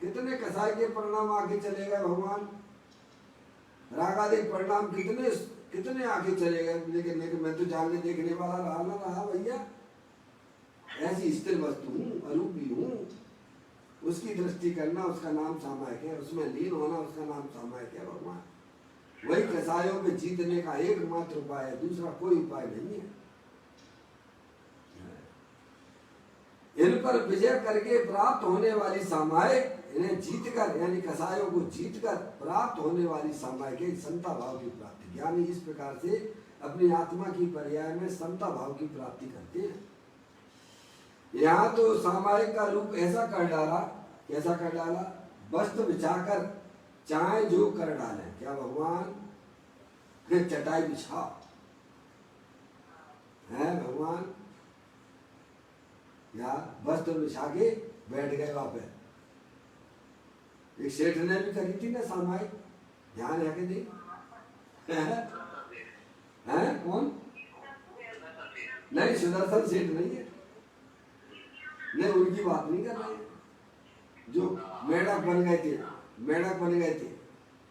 कितने कसाई के परिणाम आगे चले गए भगवान। रागादिक परिणाम कितने आगे चले गए। लेकिन मैं तो जानने देखने वाला रहा ना रहा भैया। ऐसी स्थिर वस्तु हूँ, अरूपी हूँ, उसकी दृष्टि करना उसका नाम सामायिक है। उसमें लीन होना उसका नाम सामायिक है। भगवान वही कसायों पे जीतने का एकमात्र उपाय है, दूसरा कोई उपाय नहीं है। इन पर विजय करके प्राप्त होने वाली सामायिक, इन्हें जीतकर यानी कसायों को जीतकर प्राप्त होने वाली सामायिक है समता भाव की प्राप्ति। ज्ञानी इस प्रकार से अपनी आत्मा की पर्याय में समता भाव की प्राप्ति करते हैं। यहाँ तो सामायिक का रूप ऐसा कर डाला, कैसा कर डाला? वस्त्र बिछाकर चाहे जो कर डाले। क्या भगवान? फिर चटाई बिछा है भगवान, या वस्त्र बिछा के बैठ गए वहां पे। एक सेठ ने भी करी थी ना सामायिक, ध्यान है कि नहीं? है कौन? नहीं, सुदर्शन सेठ नहीं है। नहीं, उनकी बात नहीं कर रहे। जो मेढक बन गए थे,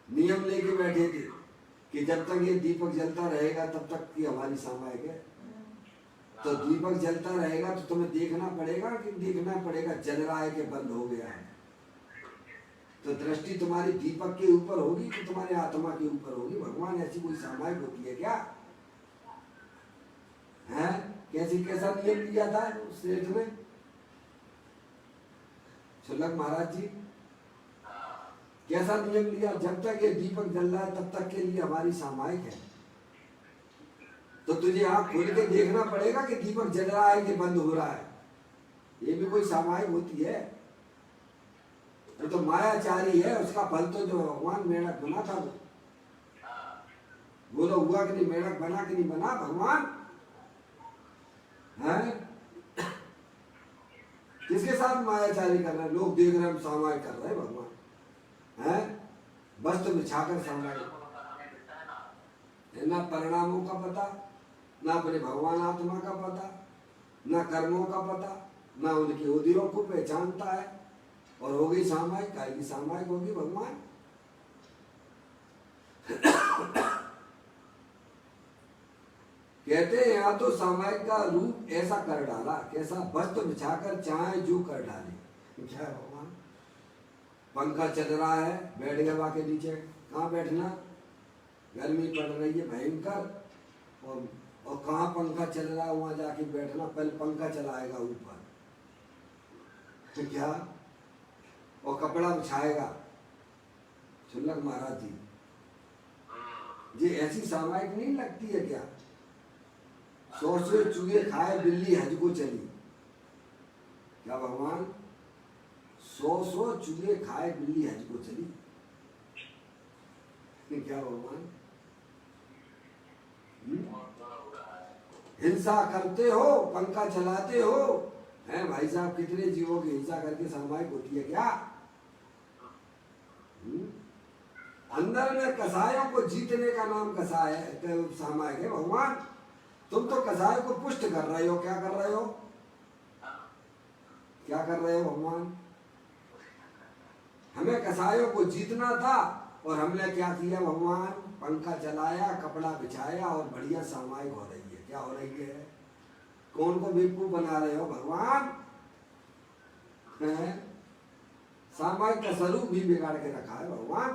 नियम लेके बैठे थे कि जब तक ये दीपक जलता रहेगा तब तक की हमारी सामायिक है। तो दीपक जलता रहेगा तो तुम्हें देखना पड़ेगा कि देखना पड़ेगा जल रहा है कि बंद हो गया है। तो दृष्टि तुम्हारी दीपक के ऊपर होगी कि तुम्हारे आत्मा के ऊपर होगी। भगवान ऐसी कोई सामायिक होती है क्या? है कैसा नियम लिया था उस सेठ ने? शुल्लक महाराज जी कैसा नियम लिया? जब तक ये दीपक जल रहा है तब तक के लिए हमारी सामायिक है। तो तुझे आँख खोल के देखना पड़ेगा कि दीपक जल रहा है कि बंद हो रहा है। ये भी कोई सामायिक होती है? ये तो मायाचारी है। उसका फल तो जो भगवान मेढक बना था वो तो हुआ कि नहीं? मेढक बना कि नहीं बना भगवान? है किसके साथ मायाचारी कर रहे हैं? लोग देख रहे हैं हम सामायिक कर रहे हैं। भगवान है वस्त्र बिछाकर सामायिक। ना परिणामों का पता, ना अपने भगवान आत्मा का पता, ना कर्मों का पता, ना उनके उदयों को पहचानता है, और हो गई सामायिक। काय की सामायिक होगी भगवान? कहते हैं यहाँ तो सामायिक का रूप ऐसा कर डाला। कैसा? वस्त्र बिछाकर चाहे जो कर डाले। क्या भगवान? पंखा चल रहा है, बैठ गए वहां के नीचे। कहाँ बैठना? गर्मी पड़ रही है भयंकर, और कहाँ पंखा चल रहा है वहां जाके बैठना। पहले पंखा चलाएगा ऊपर, क्या? और कपड़ा बिछाएगा। शुल्लक महाराज जी ये ऐसी सामायिक नहीं लगती है क्या? 100 चूहे खाए बिल्ली हज को चली। क्या भगवान? 100 चूहे खाए बिल्ली हज को चली। क्या भगवान? हिंसा करते हो, पंखा चलाते हो, हैं भाई साहब? कितने जीवों की हिंसा करके सामायिक होती है क्या? अंदर में कसायों को जीतने का नाम कसाय है, सामायिक है भगवान। तुम तो कसाय को पुष्ट कर रहे हो। क्या कर रहे हो? क्या कर रहे हो भगवान? हमें कसायों को जीतना था और हमने क्या किया भगवान? पंखा चलाया, कपड़ा बिछाया और बढ़िया सामायिक हो रही है। क्या हो रही है? कौन को बेवकूफ बना रहे हो भगवान? सामायिक का स्वरूप भी बिगाड़ के रखा है भगवान।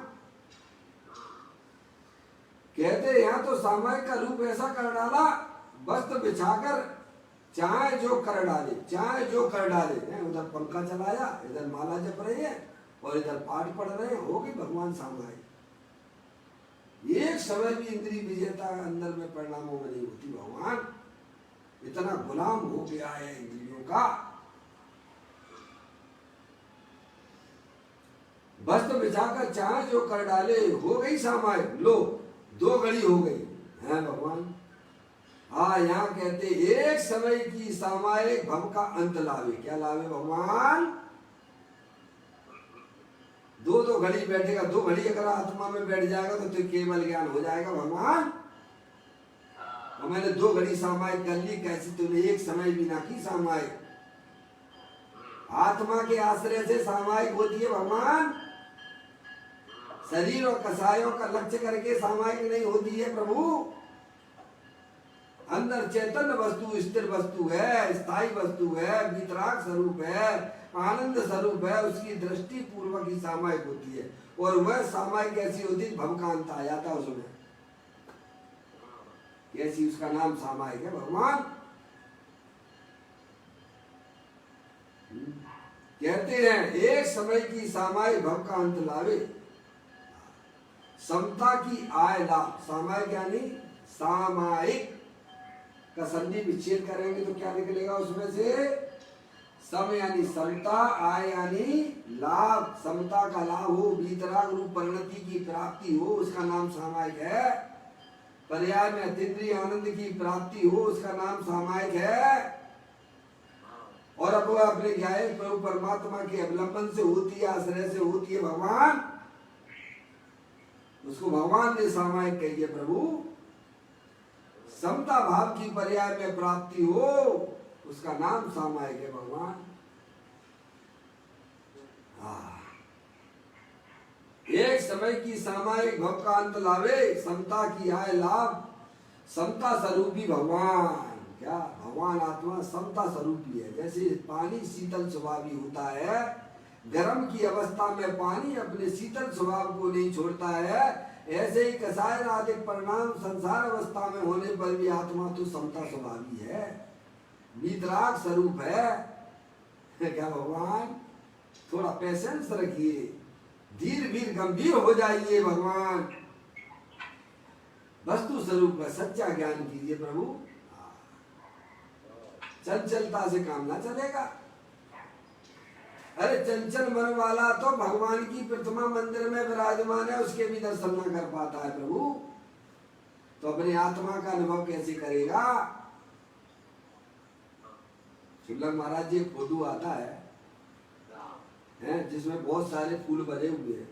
कहते यहाँ तो सामायिक का रूप ऐसा कर डाला, वस्त्र बिछाकर चाहे जो कर डाले, चाहे जो कर डाले। उधर पंखा चलाया, इधर माला जप रहे हैं और इधर पाठ पढ़ रहे हैं। होगी भगवान सामायिक। एक समय भी इंद्रिय विजेता अंदर में परिणामों में नहीं होती भगवान। इतना गुलाम हो गया है इंद्रियों का। वस्त्र बिछाकर चाहे जो कर डाले, हो गई सामायिक। लो 2 घड़ी हो गई है भगवान। हाँ, यहाँ कहते एक समय की सामायिक भव का अंत लावे। क्या लावे भगवान? 2 घड़ी बैठेगा। 2 घड़ी अगर आत्मा में बैठ जाएगा तो केवल ज्ञान हो जाएगा भगवान। और मैंने 2 घड़ी सामायिक कर ली। कैसे? तूने एक समय भी ना की सामायिक। आत्मा के आश्रय से सामायिक होती है भगवान। शरीर और कसायों का लक्ष्य करके सामायिक नहीं होती है प्रभु। अंदर चैतन्य वस्तु, स्थिर वस्तु है, स्थायी वस्तु है, वितराग स्वरूप है, आनंद स्वरूप है। उसकी दृष्टि पूर्वक ही सामायिक होती है। और वह सामायिक कैसी होती है? भव का अंत आ जाता है उसमें। कैसी? उसका नाम सामायिक है भगवान। कहते हैं एक समय की सामायिक भव का अंत लावे, समता की आय लाभ। सामायिक यानी सामायिक का संधि विच्छेद करेंगे तो क्या निकलेगा उसमें से? सम यानी समता, आय यानी लाभ। समता का लाभ हो, वीतराग रूप परिणति की प्राप्ति हो, उसका नाम सामायिक है। पर्याय में अतीन्द्रिय आनंद की प्राप्ति हो, उसका नाम सामायिक है। और अब वह अपने ज्ञान प्रभु परमात्मा के अवलंबन से होती है, आश्रय से होती है भगवान। उसको भगवान ने सामायिक कही है प्रभु। समता भाव की पर्याय में प्राप्ति हो, उसका नाम सामायिक है भगवान। एक समय की सामायिक भव का अंत लावे, समता की आय लाभ। समता स्वरूपी भगवान। क्या? भगवान आत्मा समता स्वरूपी है। जैसे पानी शीतल स्वभावी होता है, गर्म की अवस्था में पानी अपने शीतल स्वभाव को नहीं छोड़ता है, ऐसे ही कसाय आदि परिणाम संसार अवस्था में होने पर भी आत्मा तो समता स्वभावी है, वितराग स्वरूप है। क्या भगवान? थोड़ा पेशेंस रखिए, धीर वीर गंभीर हो जाइए भगवान। वस्तु स्वरूप का सच्चा ज्ञान कीजिए प्रभु। चंचलता से काम ना चलेगा। अरे चंचल मन वाला तो भगवान की प्रतिमा मंदिर में विराजमान है, उसके भी दर्शन न कर पाता है प्रभु, तो अपनी आत्मा का अनुभव कैसे करेगा? शुक्ला महाराज जी फोटो आता है जिसमें बहुत सारे फूल भरे हुए हैं,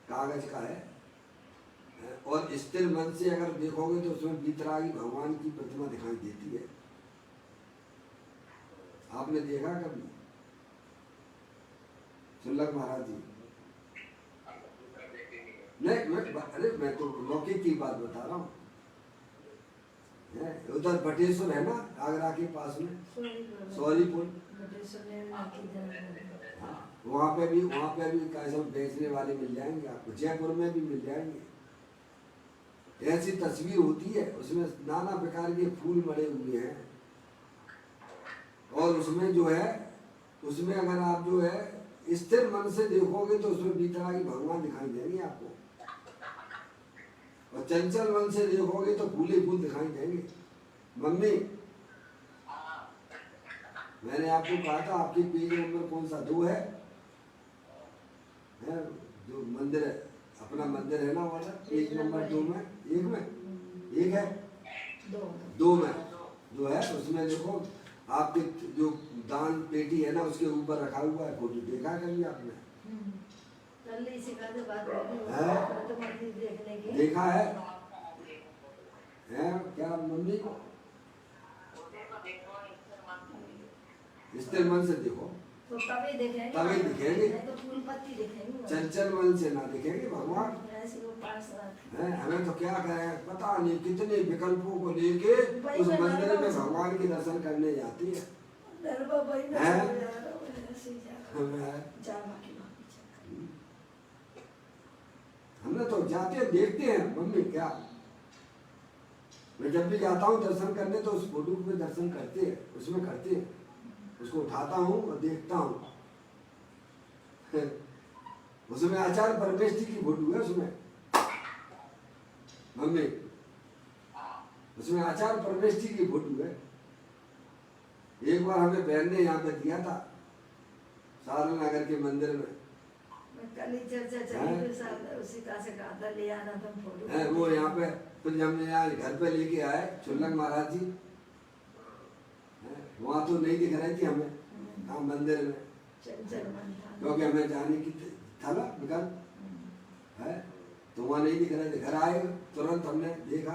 कागज का है, और स्थिर मन से अगर देखोगे तो उसमें वीतरागी भगवान की प्रतिमा दिखाई देती है। आपने देखा कभी? सुल्लभ महाराज जी नहीं, मैं तो लौकिक की बात बता रहा हूँ। उधर बटेश्वर है ना, आगरा के पास में, सौरीपुर। हाँ, वहाँ पे भी कैसे बेचने वाले मिल जाएंगे आपको। जयपुर में भी मिल जाएंगे। ऐसी तस्वीर होती है, उसमें नाना प्रकार के फूल मड़े हुए हैं, और उसमें जो है, उसमें अगर आप जो है स्थिर मन से देखोगे तो उसमें वीतरागी भगवान दिखाई देंगे आपको। और चंचल मन से देखोगे तो फूल ही फूल दिखाई देंगे। मम्मी, मैंने आपको कहा था आपकी पेज नंबर कौन सा 2 है? जो मंदिर है, अपना मंदिर है ना वाला, पेज नंबर 2 में, 1 में, 1 है, 2 में 2 है। उसमें देखो आपके जो दान पेटी है ना, उसके ऊपर रखा हुआ है फोटो। देखा कभी आपने? देखा है? क्या मम्मी? स्थिर मन से देखो तो तभी दिखेंगे, तभी दिखेंगे, तो फूल पत्ती दिखेंगे। चंचल मन से ना दिखेंगे भगवान। हमें तो क्या करें, पता नहीं कितने विकल्पों को लेके उस मंदिर में भगवान के दर्शन करने जाती है। हमने तो जाते देखते हैं मम्मी। क्या मैं जब भी जाता हूँ दर्शन करने तो उस फोटो पे दर्शन करते हैं, उसमें करते हैं, उसको उठाता हूँ और देखता हूँ। उसमें आचार्य परमेश जी की फोटो है उसमें मम्मी, उसमें आचार्य परमेश जी की फोटो है। एक बार हमें बहन ने यहाँ पे दिया था सारन नगर के मंदिर में। कल ही चर्चा चली उसी का से कहा था ले आना तुम फोटो। वो यहाँ पे फिर हमने यहाँ घर पे लेके आए चुल्लंग महाराज जी। वहाँ तो नहीं दिख रही थी हमें, हाँ मंदिर में, क्योंकि हमें जाने की था ना विकल्प है, तो वहाँ नहीं दिख रहे थे। घर आए तुरंत हमने देखा,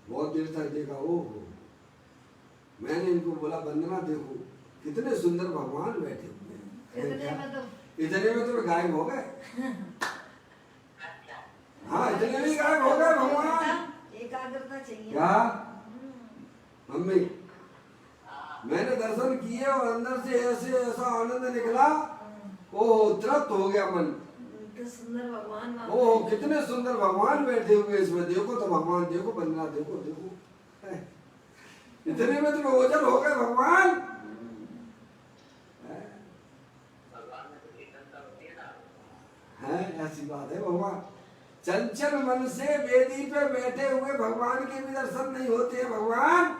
बहुत देर तक देखा। ओहो, मैंने इनको बोला वंदना देखो कितने सुंदर भगवान बैठे हुए हैं। इतने में तो गायब हो गए। हाँ, इतने में गायब हो गए भगवान। एकाग्रता चाहिए क्या मम्मी? मैंने दर्शन किए और अंदर से ऐसे ऐसा आनंद निकला, ओह तृप्त हो गया मन। सुंदर भगवान, ओह कितने सुंदर भगवान बैठे हुए इसमें। देखो तो भगवान, देखो बंदना, देखो देखो इतने में तो ओझल हो गए भगवान। है ऐसी बात है भगवान। चंचल मन से वेदी पे बैठे हुए भगवान के भी दर्शन नहीं होते हैं भगवान।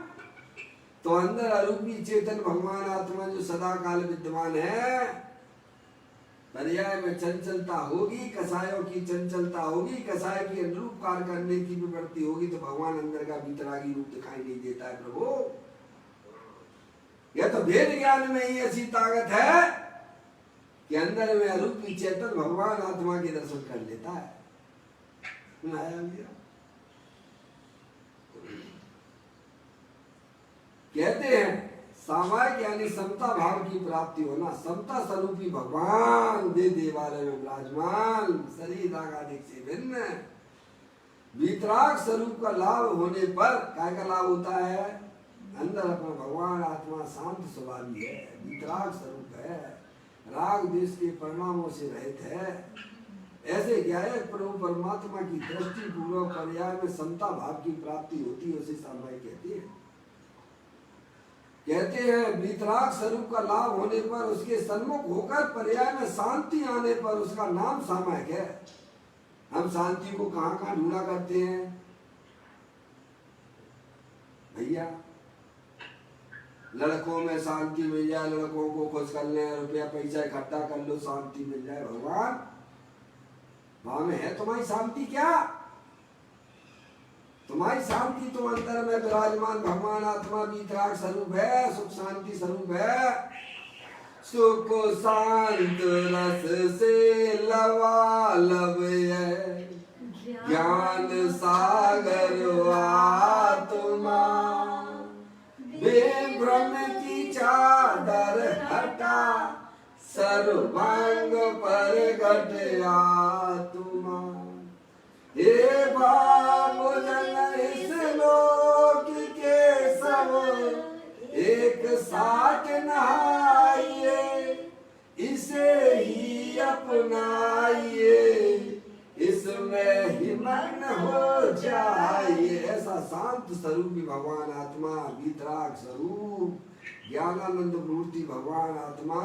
तो अंदर अरूपी चेतन भगवान आत्मा जो सदा काल विद्यमान है, पर्याय में चंचलता होगी, कसायों की चंचलता होगी, कसाय की अनुरूप कार्य करने की विवृत्ति होगी, तो भगवान अंदर का भीतरागी रूप दिखाई नहीं देता है। प्रभु, यह तो भेद ज्ञान में ही ऐसी ताकत है कि अंदर में अरूपी चेतन भगवान आत्मा के दर्शन कर लेता है। कहते हैं सामायिक यानी समता भाव की प्राप्ति होना। समता स्वरूपी भगवान दे देवालय में विराजमान, शरीर आदिक से भिन्न, वीतराग स्वरूप का लाभ होने पर क्या का लाभ होता है? अंदर अपना भगवान आत्मा शांत स्वभावी है, वीतराग स्वरूप है, राग देश के परिणामों से रहित है। ऐसे क्या है, प्रभु परमात्मा की दृष्टि पूर्वक पर्याय में समता भाव की प्राप्ति होती है, उसे सामायिक कहते हैं। कहते हैं वीतराग स्वरूप का लाभ होने पर, उसके सन्मुख होकर पर्याय में शांति आने पर उसका नाम सामायिक है। हम शांति को कहाँ कहाँ ढूंढा करते हैं भैया? लड़कों में शांति मिल जाए, लड़कों को खुश कर ले, रुपया पैसा इकट्ठा कर लो, शांति मिल जाए। भगवान वहां में है तुम्हारी शांति क्या? तुम्हारी शांति तो अंदर में विराजमान भगवान आत्मा वीतराग स्वरूप है, सुख शांति स्वरूप है। सुख शांत रस से लबालब है, ज्ञान सागर आत्मा, बेभ्रम की चादर हटा, सर्वांग प्रगट आत्मा। हे बाबू जन इस लोक के सब एक साथ नहाइए, इसे ही अपनाइए, इसमें ही मग्न हो जाइए। ऐसा शांत स्वरूपी भगवान आत्मा, वीतराग स्वरूप ज्ञानानंद मूर्ति भगवान आत्मा,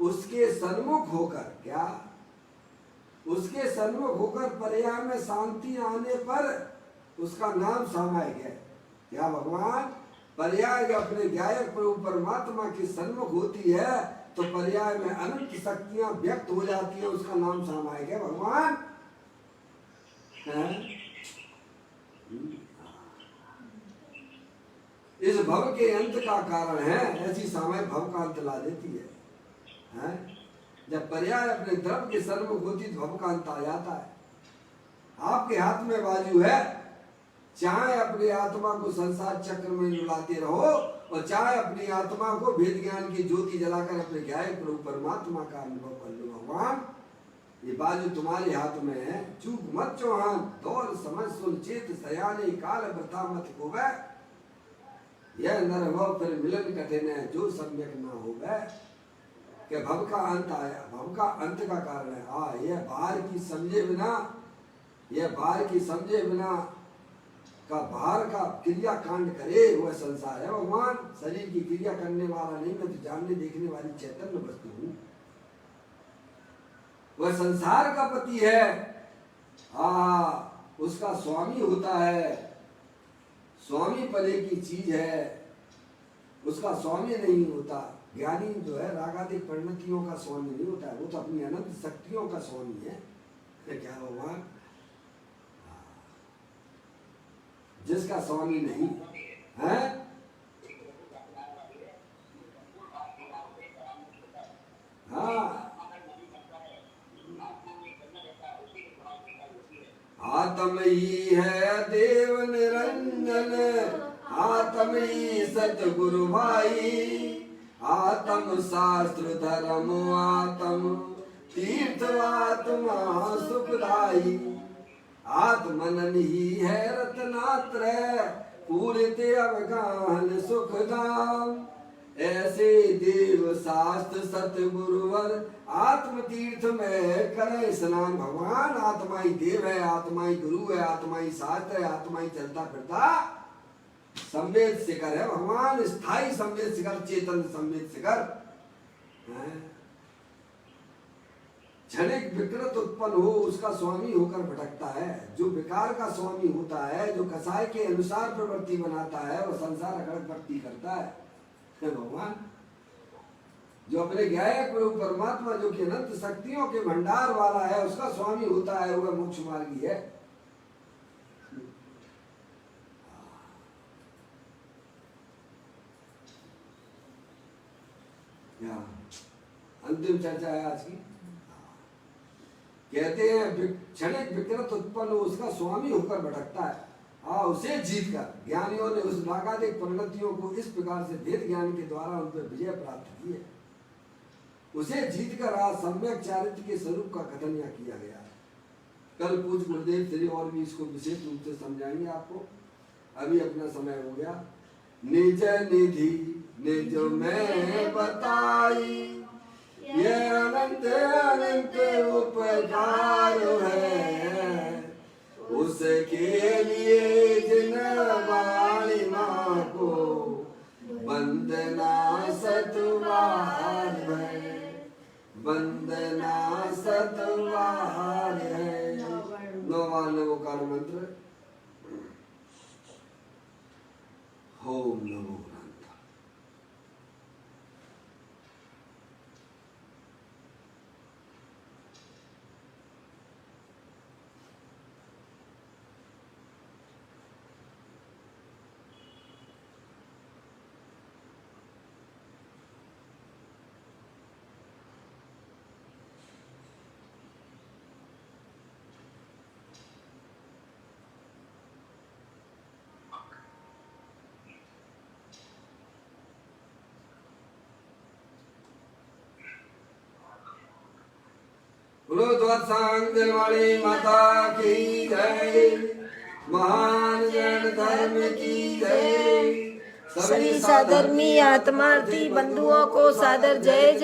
उसके सन्मुख होकर क्या उसके सन्मुख होकर पर्याय में शांति आने पर उसका नाम सामायिक है। क्या भगवान पर्याय अपने गायक प्रभु परमात्मा के सन्मुख होती है तो पर्याय में अनंत शक्तियां व्यक्त हो जाती है, उसका नाम सामायिक है भगवान है? इस भव के अंत का कारण है, ऐसी सामायिक भव का अंत ला देती है? जब पर्याय अपने द्रव्य के सन्मुख होती तो भव का अंत आ जाता है। आपके हाथ में बाजू है, चाहे अपनी आत्मा को संसार चक्र में डुलाते रहो और चाहे अपनी आत्मा को भेद ज्ञान की ज्योति जलाकर अपने गायक प्रभु परमात्मा का अनुभव कर लो। भगवान ये बाजू तुम्हारे हाथ में है, चूक मत चौहान, दौर समझ सुन चेत सयाने काल बता मत होवे, यह नरभव फिर मिलन कठिन है जो सम्यक ना होवे। कि भव का अंत आया, भव का अंत का कारण है यह बाहर की समझे बिना, यह बाहर की समझे बिना का बाहर का क्रिया कांड करे वह संसार है। भगवान शरीर की क्रिया करने वाला नहीं, मैं तो जानने देखने वाली चैतन्य वस्तु हूँ। वह संसार का पति है, उसका स्वामी होता है, स्वामी पले की चीज है, उसका स्वामी नहीं होता। ज्ञानी जो है रागादिक परिणतियों का स्वामी नहीं होता है, वो तो अपनी अनंत शक्तियों का स्वामी है। क्या भगवान जिसका स्वामी नहीं है? आत्म ही है देव निरंजन, आत्म ही सतगुरु भाई, आत्म शास्त्र धर्म आत्म तीर्थ आत्मा सुखदाई, आत्मनन ही है रत्नात्रय पूरित अवगाहन सुखधाम, ऐसे देव शास्त्र सतगुरुवर आत्म तीर्थ में करे स्नान। भगवान आत्मा ही देव है, आत्मा ही गुरु है, आत्मा ही शास्त्र है, आत्मा ही चलता फिरता संवेद शिखर है। भगवान स्थायी संवेद शिखर, चेतन संवेद शिखर। क्षणिक विकृत उत्पन्न हो उसका स्वामी होकर भटकता है। जो विकार का स्वामी होता है, जो कसाय के अनुसार प्रवृत्ति बनाता है, वह संसार अगड़ भक्ति करता है। भगवान जो अपने गायक प्रभु परमात्मा जो कि अनंत शक्तियों के भंडार वाला है, उसका स्वामी होता है, वह मोक्ष मार्गी है। अंतिम चर्चा है आज की। कहते हैं क्षणिक विकृत उत्पन्न हो उसका स्वामी होकर भटकता है, उसे जीत कर ज्ञानियों ने उस रागादिक परिणतियों को इस प्रकार से वेद ज्ञान के द्वारा उन पर विजय प्राप्त की है। उसे जीत कर आज सम्यक चारित्र के स्वरूप का कथन यहाँ किया गया है। कल पूज्य गुरुदेव श्री और भी इसको विशेष रूप से समझाएंगे आपको। अभी अपना समय हो गया। निज निधि निज में बताई, ये अनंत अनंत उपकार है, उसके लिए जिन वाणी माँ को वंदना सतवार है, वंदना सतवार है। नौवां नवोकार मंत्र। ओम नमो ध्वत्सांग दिलवाड़ी माता की जय, महान जैन धर्म की जय। सभी साधर्मी आत्मार्थी बंधुओं को सादर जय।